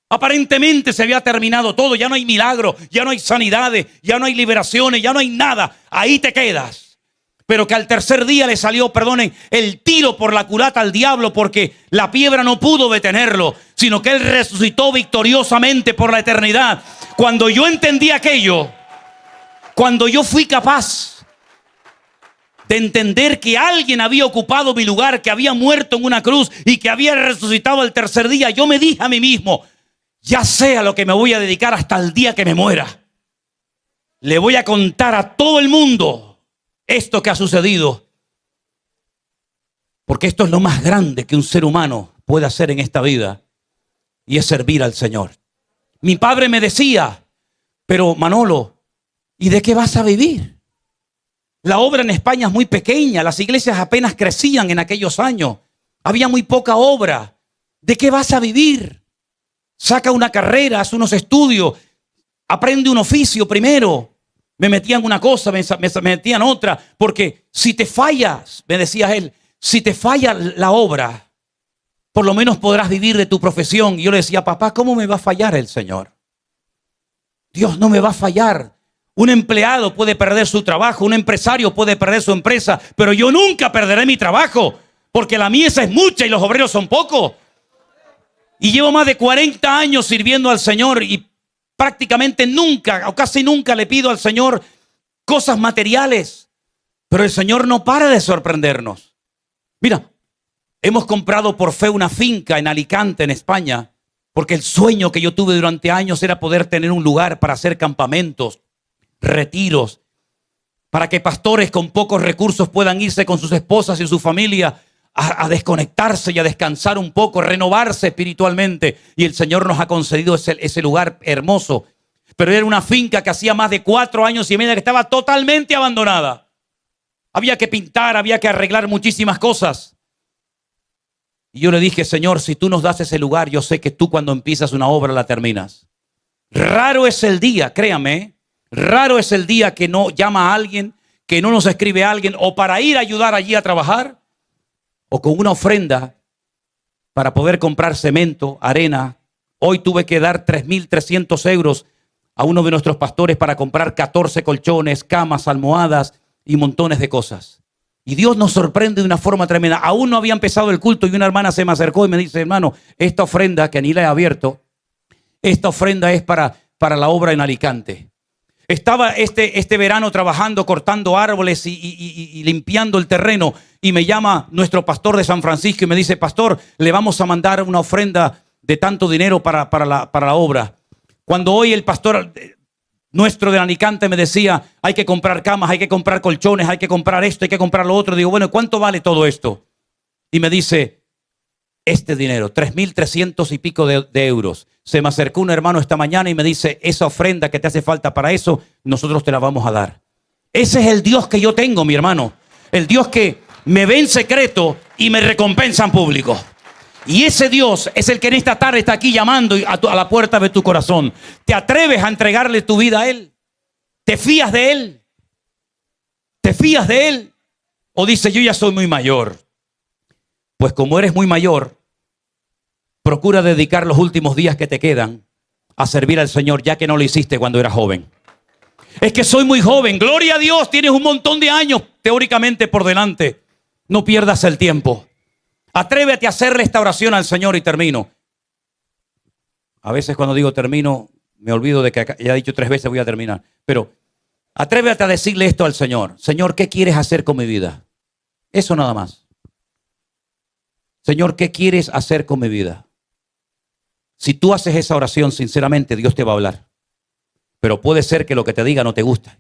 Aparentemente se había terminado todo. Ya no hay milagros, ya no hay sanidades, ya no hay liberaciones, ya no hay nada. Ahí te quedas. Pero que al tercer día le salió, perdonen, el tiro por la culata al diablo, porque la piedra no pudo detenerlo, sino que él resucitó victoriosamente por la eternidad. Cuando yo entendí aquello, cuando yo fui capaz de entender que alguien había ocupado mi lugar, que había muerto en una cruz y que había resucitado al tercer día, yo me dije a mí mismo, ya sé a lo que me voy a dedicar hasta el día que me muera. Le voy a contar a todo el mundo esto que ha sucedido. Porque esto es lo más grande que un ser humano puede hacer en esta vida, y es servir al Señor. Mi padre me decía, pero Manolo, ¿y de qué vas a vivir? La obra en España es muy pequeña, las iglesias apenas crecían en aquellos años, había muy poca obra. ¿De qué vas a vivir? Saca una carrera, haz unos estudios, aprende un oficio primero. Me metían una cosa, me metían otra, porque si te fallas, me decía él, si te falla la obra, por lo menos podrás vivir de tu profesión. Y yo le decía, papá, ¿cómo me va a fallar el Señor? Dios no me va a fallar. Un empleado puede perder su trabajo, un empresario puede perder su empresa, pero yo nunca perderé mi trabajo, porque la mies es mucha y los obreros son pocos. Y llevo más de 40 años sirviendo al Señor y prácticamente nunca o casi nunca le pido al Señor cosas materiales. Pero el Señor no para de sorprendernos. Mira, hemos comprado por fe una finca en Alicante, en España, porque el sueño que yo tuve durante años era poder tener un lugar para hacer campamentos, retiros, para que pastores con pocos recursos puedan irse con sus esposas y su familia a desconectarse y a descansar un poco, renovarse espiritualmente. Y el Señor nos ha concedido ese lugar hermoso. Pero era una finca que hacía más de 4 años y medio que estaba totalmente abandonada. Había que pintar, había que arreglar muchísimas cosas. Y yo le dije, Señor, si tú nos das ese lugar, yo sé que tú cuando empiezas una obra la terminas. Raro es el día, créame, raro es el día que no llama a alguien, que no nos escribe a alguien, o para ir a ayudar allí a trabajar, o con una ofrenda para poder comprar cemento, arena. Hoy tuve que dar 3.300 euros a uno de nuestros pastores para comprar 14 colchones, camas, almohadas y montones de cosas. Y Dios nos sorprende de una forma tremenda. Aún no había empezado el culto y una hermana se me acercó y me dice, hermano, esta ofrenda que ni la he abierto, esta ofrenda es para la obra en Alicante. Estaba este verano trabajando, cortando árboles y limpiando el terreno, y me llama nuestro pastor de San Francisco y me dice, pastor, le vamos a mandar una ofrenda de tanto dinero para la obra. Cuando hoy el pastor nuestro de Alicante me decía, hay que comprar camas, hay que comprar colchones, hay que comprar esto, hay que comprar lo otro. Digo, bueno, ¿cuánto vale todo esto? Y me dice, este dinero, 3.300 y pico de euros. Se me acercó un hermano esta mañana y me dice, esa ofrenda que te hace falta para eso, nosotros te la vamos a dar. Ese es el Dios que yo tengo, mi hermano. El Dios que me ve en secreto y me recompensa en público. Y ese Dios es el que en esta tarde está aquí llamando a la puerta de tu corazón. ¿Te atreves a entregarle tu vida a Él? ¿Te fías de Él? ¿Te fías de Él? ¿O dices, yo ya soy muy mayor? Pues como eres muy mayor, procura dedicar los últimos días que te quedan a servir al Señor, ya que no lo hiciste cuando eras joven. Es que soy muy joven. Gloria a Dios, tienes un montón de años teóricamente por delante. No pierdas el tiempo. Atrévete a hacerle esta oración al Señor y termino. A veces cuando digo termino, me olvido de que ya he dicho 3 veces voy a terminar. Pero atrévete a decirle esto al Señor. Señor, ¿qué quieres hacer con mi vida? Eso nada más. Señor, ¿qué quieres hacer con mi vida? Si tú haces esa oración, sinceramente, Dios te va a hablar. Pero puede ser que lo que te diga no te guste.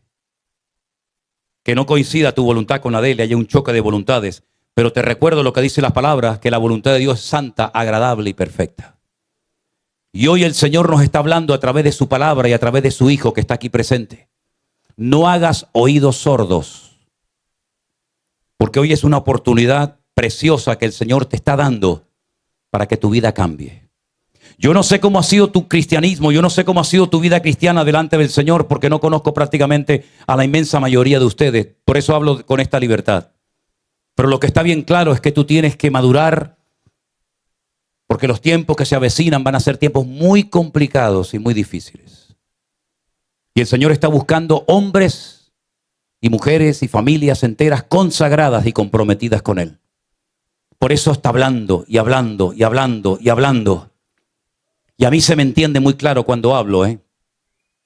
Que no coincida tu voluntad con la de Él, haya un choque de voluntades. Pero te recuerdo lo que dice las palabras, que la voluntad de Dios es santa, agradable y perfecta. Y hoy el Señor nos está hablando a través de su palabra y a través de su Hijo que está aquí presente. No hagas oídos sordos. Porque hoy es una oportunidad preciosa que el Señor te está dando para que tu vida cambie. Yo no sé cómo ha sido tu cristianismo, yo no sé cómo ha sido tu vida cristiana delante del Señor, porque no conozco prácticamente a la inmensa mayoría de ustedes. Por eso hablo con esta libertad. Pero lo que está bien claro es que tú tienes que madurar, porque los tiempos que se avecinan van a ser tiempos muy complicados y muy difíciles. Y el Señor está buscando hombres y mujeres y familias enteras consagradas y comprometidas con Él. Por eso está hablando y hablando y hablando y hablando. Y a mí se me entiende muy claro cuando hablo, ¿eh?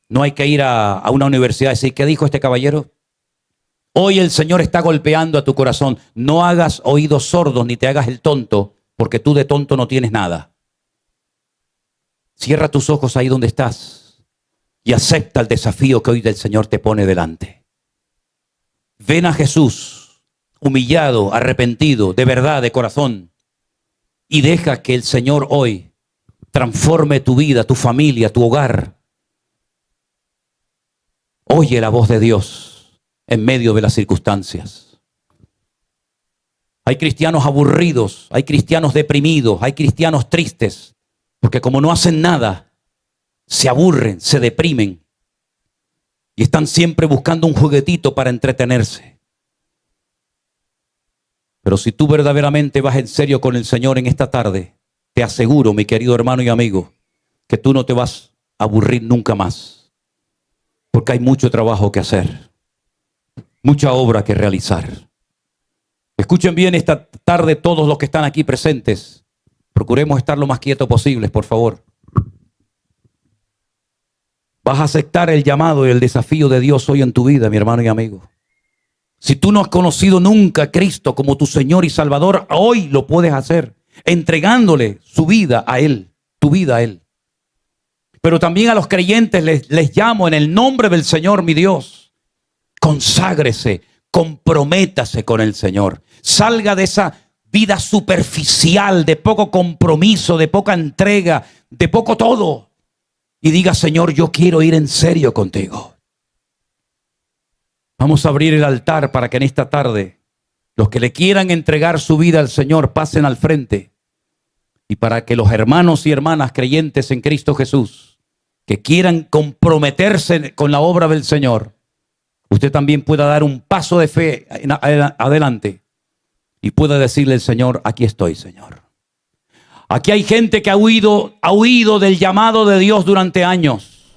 No hay que ir a una universidad y decir, ¿qué dijo este caballero? Hoy el Señor está golpeando a tu corazón. No hagas oídos sordos ni te hagas el tonto, porque tú de tonto no tienes nada. Cierra tus ojos ahí donde estás y acepta el desafío que hoy el Señor te pone delante. Ven a Jesús, humillado, arrepentido, de verdad, de corazón, y deja que el Señor hoy transforme tu vida, tu familia, tu hogar. Oye la voz de Dios en medio de las circunstancias. Hay cristianos aburridos, hay cristianos deprimidos, hay cristianos tristes, porque como no hacen nada, se aburren, se deprimen y están siempre buscando un juguetito para entretenerse. Pero si tú verdaderamente vas en serio con el Señor en esta tarde, te aseguro, mi querido hermano y amigo, que tú no te vas a aburrir nunca más, porque hay mucho trabajo que hacer, mucha obra que realizar. Escuchen bien esta tarde todos los que están aquí presentes. Procuremos estar lo más quietos posible, por favor. Vas a aceptar el llamado y el desafío de Dios hoy en tu vida, mi hermano y amigo. Si tú no has conocido nunca a Cristo como tu Señor y Salvador, hoy lo puedes hacer, entregándole su vida a Él, tu vida a Él. Pero también a los creyentes les llamo en el nombre del Señor, mi Dios. Conságrese, comprométase con el Señor. Salga de esa vida superficial, de poco compromiso, de poca entrega, de poco todo. Y diga, Señor, yo quiero ir en serio contigo. Vamos a abrir el altar para que en esta tarde los que le quieran entregar su vida al Señor pasen al frente y para que los hermanos y hermanas creyentes en Cristo Jesús que quieran comprometerse con la obra del Señor, usted también pueda dar un paso de fe adelante y pueda decirle al Señor: aquí estoy, Señor. Aquí hay gente que ha huido del llamado de Dios durante años.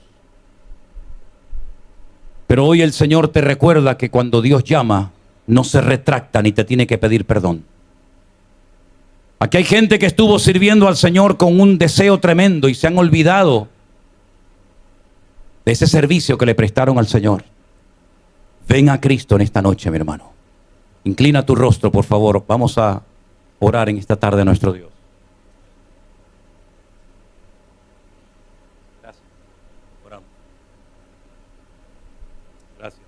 Pero hoy el Señor te recuerda que cuando Dios llama, no se retracta ni te tiene que pedir perdón. Aquí hay gente que estuvo sirviendo al Señor con un deseo tremendo y se han olvidado de ese servicio que le prestaron al Señor. Ven a Cristo en esta noche, mi hermano. Inclina tu rostro, por favor. Vamos a orar en esta tarde a nuestro Dios. Gracias. Oramos. Gracias.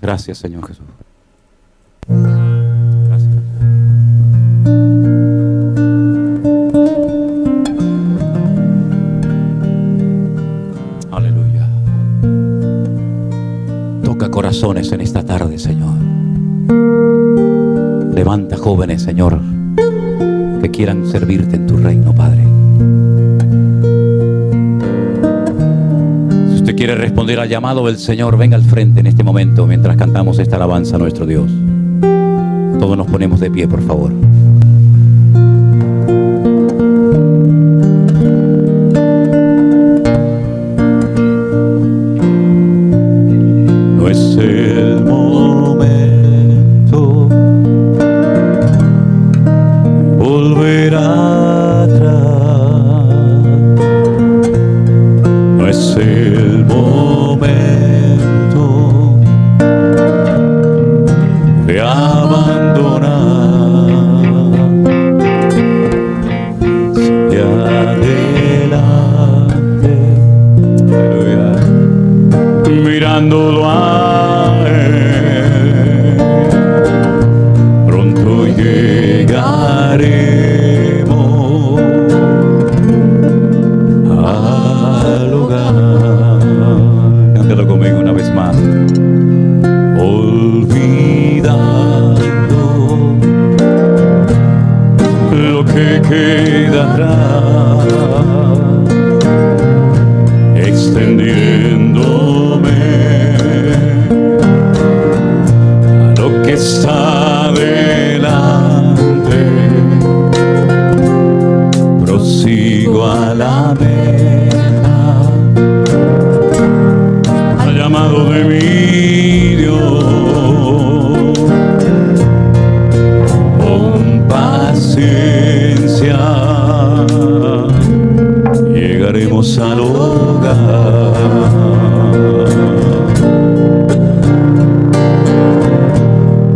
Gracias, Señor Jesús. Gracias. Aleluya. Toca corazones en esta tarde, Señor. Levanta jóvenes, Señor, que quieran servirte en tu reino, Padre. Si usted quiere responder al llamado del Señor, venga al frente en este momento mientras cantamos esta alabanza a nuestro Dios. Todos nos ponemos de pie, por favor. No es el momento volver atrás. No es el momento de abandonar. Sigue adelante, aleluya, mirándolo a Él. Pronto llegaremos al hogar. Cántalo conmigo una vez más. Olvidando lo que queda atrás, extendiéndome a lo que está delante. Prosigo a la meta, al llamado de mi Dios. Con paciencia llegaremos al hogar.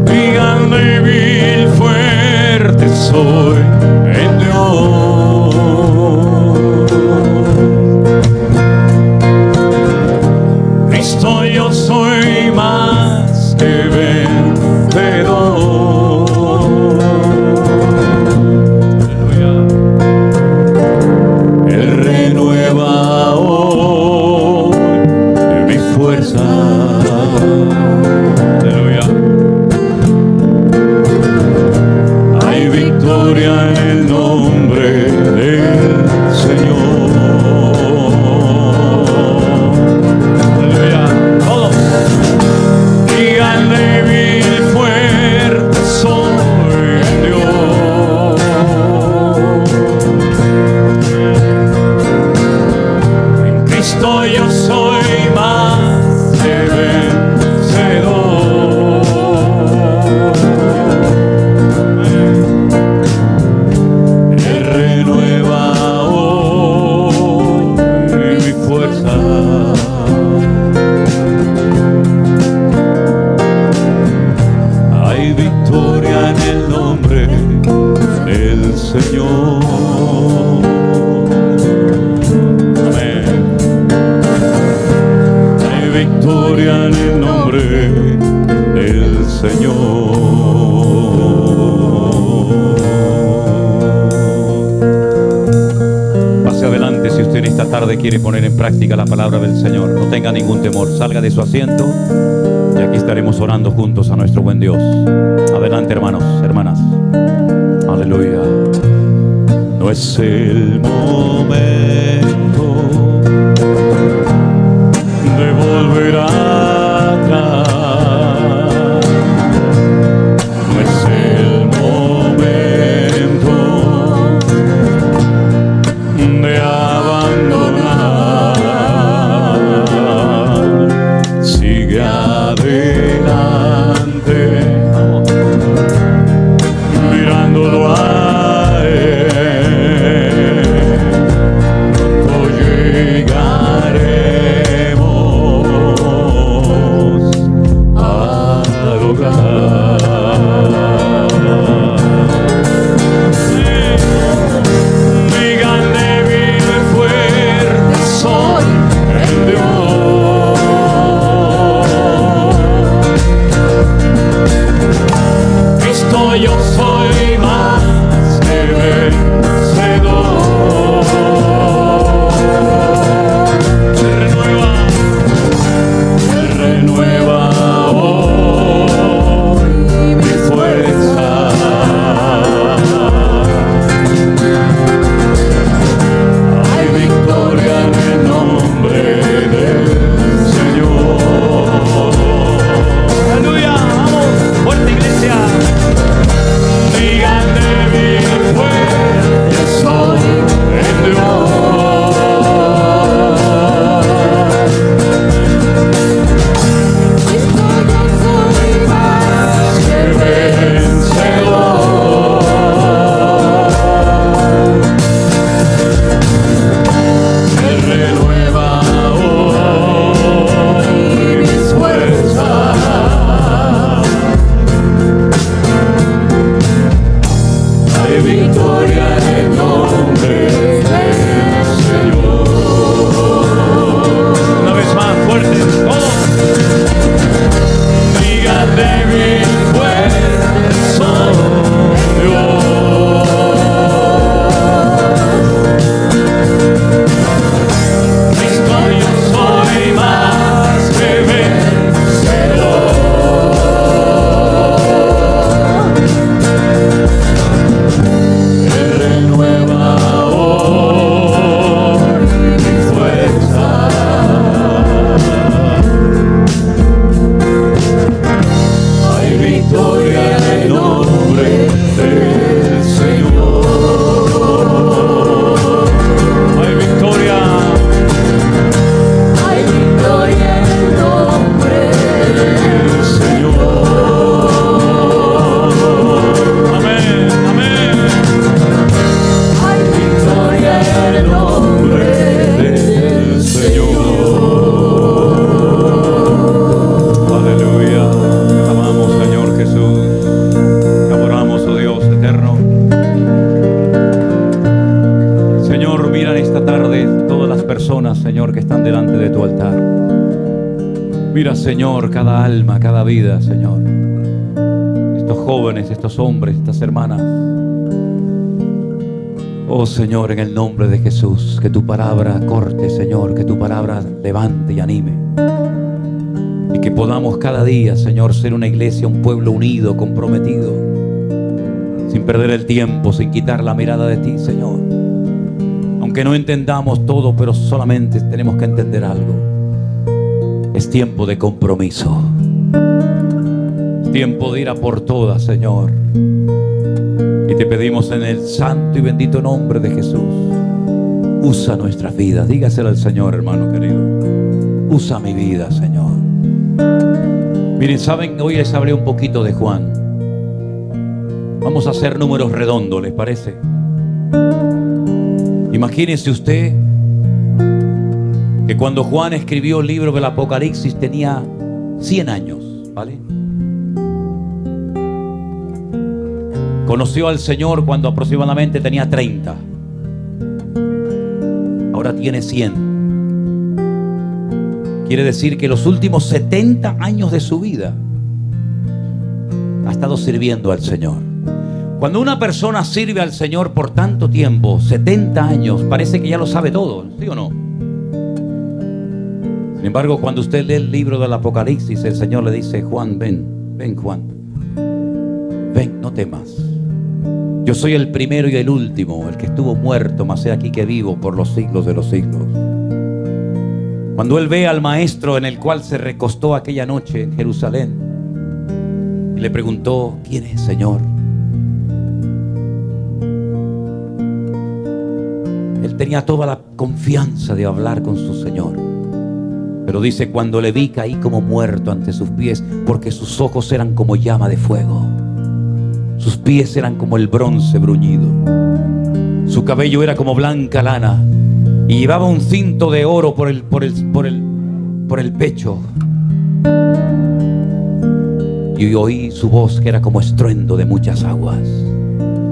Digan débil, fuerte soy en Dios. Cristo, yo soy más que vencedor. Aleluya. Él renueva hoy mi fuerza. Aleluya. Hay victoria en el nombre del Señor. Aleluya. Todos. Digan débil, fuerte soy en Dios. En Cristo yo soy más que vencedor. Él renueva hoy mi fuerza. Hay victoria en el nombre del Señor. Amén. Hay victoria en el nombre del Señor. Pase adelante si usted en esta tarde quiere poner en práctica la palabra del Señor. No tenga ningún temor, salga de su asiento y aquí estaremos orando juntos a nuestro buen Dios. Adelante, hermanos, hermanas. Aleluya. No es el momento de volver atrás. No es el momento de abandonar. Sigue adelante, mirándolo a Señor, que están delante de tu altar. Mira, Señor, cada alma, cada vida, Señor. Estos jóvenes, estos hombres, estas hermanas. Oh, Señor, en el nombre de Jesús, que tu palabra corte, Señor, que tu palabra levante y anime. Y que podamos cada día, Señor, ser una iglesia, un pueblo unido, comprometido, sin perder el tiempo, sin quitar la mirada de ti, Señor. Aunque no entendamos todo, pero solamente tenemos que entender algo. Es tiempo de compromiso. Es tiempo de ir a por todas, Señor. Y te pedimos en el santo y bendito nombre de Jesús, usa nuestras vidas. Dígaselo al Señor, hermano querido. Usa mi vida, Señor. Miren, saben, hoy les hablé un poquito de Juan. Vamos a hacer números redondos, ¿les parece? Imagínese usted que cuando Juan escribió el libro del Apocalipsis tenía 100 años, ¿vale? Conoció al Señor cuando aproximadamente tenía 30. Ahora tiene 100. Quiere decir que los últimos 70 años de su vida ha estado sirviendo al Señor. Cuando una persona sirve al Señor por tanto tiempo, 70 años, parece que ya lo sabe todo, ¿sí o no? Sin embargo, cuando usted lee el libro del Apocalipsis, el Señor le dice: Juan, ven, ven Juan, ven, no temas. Yo soy el primero y el último, el que estuvo muerto, mas he aquí que vivo por los siglos de los siglos. Cuando él ve al maestro en el cual se recostó aquella noche en Jerusalén y le preguntó: ¿quién es, Señor? Él tenía toda la confianza de hablar con su Señor. Pero dice: cuando le vi, caí como muerto ante sus pies, porque sus ojos eran como llama de fuego, sus pies eran como el bronce bruñido, su cabello era como blanca lana, y llevaba un cinto de oro por el pecho. Y oí su voz que era como estruendo de muchas aguas.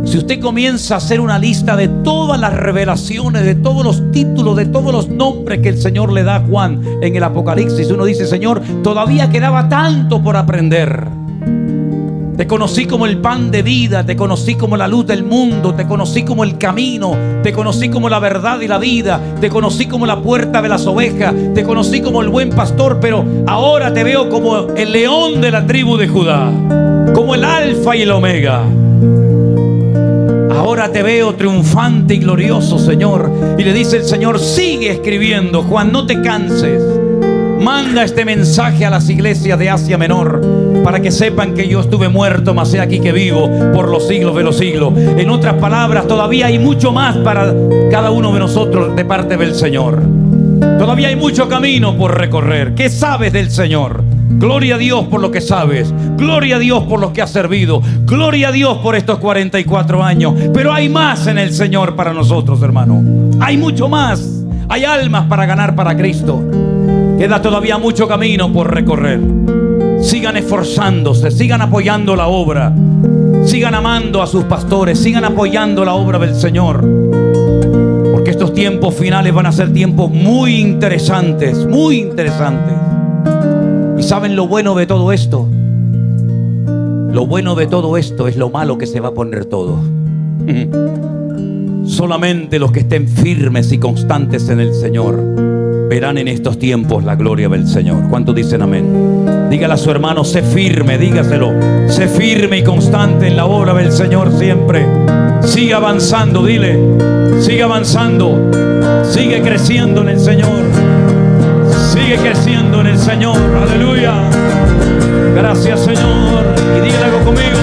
Si usted comienza a hacer una lista de todas las revelaciones, de todos los títulos, de todos los nombres que el Señor le da a Juan en el Apocalipsis, uno dice: Señor, todavía quedaba tanto por aprender. Te conocí como el pan de vida, te conocí como la luz del mundo, te conocí como el camino, te conocí como la verdad y la vida, te conocí como la puerta de las ovejas, te conocí como el buen pastor, pero ahora te veo como el león de la tribu de Judá, como el alfa y el omega. Ahora te veo triunfante y glorioso, Señor. Y le dice el Señor: sigue escribiendo, Juan, no te canses. Manda este mensaje a las iglesias de Asia Menor para que sepan que yo estuve muerto, mas he aquí que vivo por los siglos de los siglos. En otras palabras, todavía hay mucho más para cada uno de nosotros de parte del Señor. Todavía hay mucho camino por recorrer. ¿Qué sabes del Señor? Gloria a Dios por lo que sabes. Gloria a Dios por lo que has servido. Gloria a Dios por estos 44 años. Pero hay más en el Señor para nosotros, hermano. Hay mucho más. Hay almas para ganar para Cristo. Queda todavía mucho camino por recorrer. Sigan esforzándose, sigan apoyando la obra, sigan amando a sus pastores, sigan apoyando la obra del Señor, porque estos tiempos finales van a ser tiempos muy interesantes, muy interesantes. ¿Y saben lo bueno de todo esto? Lo bueno de todo esto es lo malo que se va a poner todo. Solamente los que estén firmes y constantes en el Señor verán en estos tiempos la gloria del Señor. ¿Cuántos dicen amén? Dígale a su hermano: sé firme, dígaselo. Sé firme y constante en la obra del Señor siempre. Sigue avanzando, dile. Sigue avanzando. Sigue creciendo en el Señor. Sigue creciendo en el Señor. Aleluya. Gracias, Señor. Y dígale algo conmigo.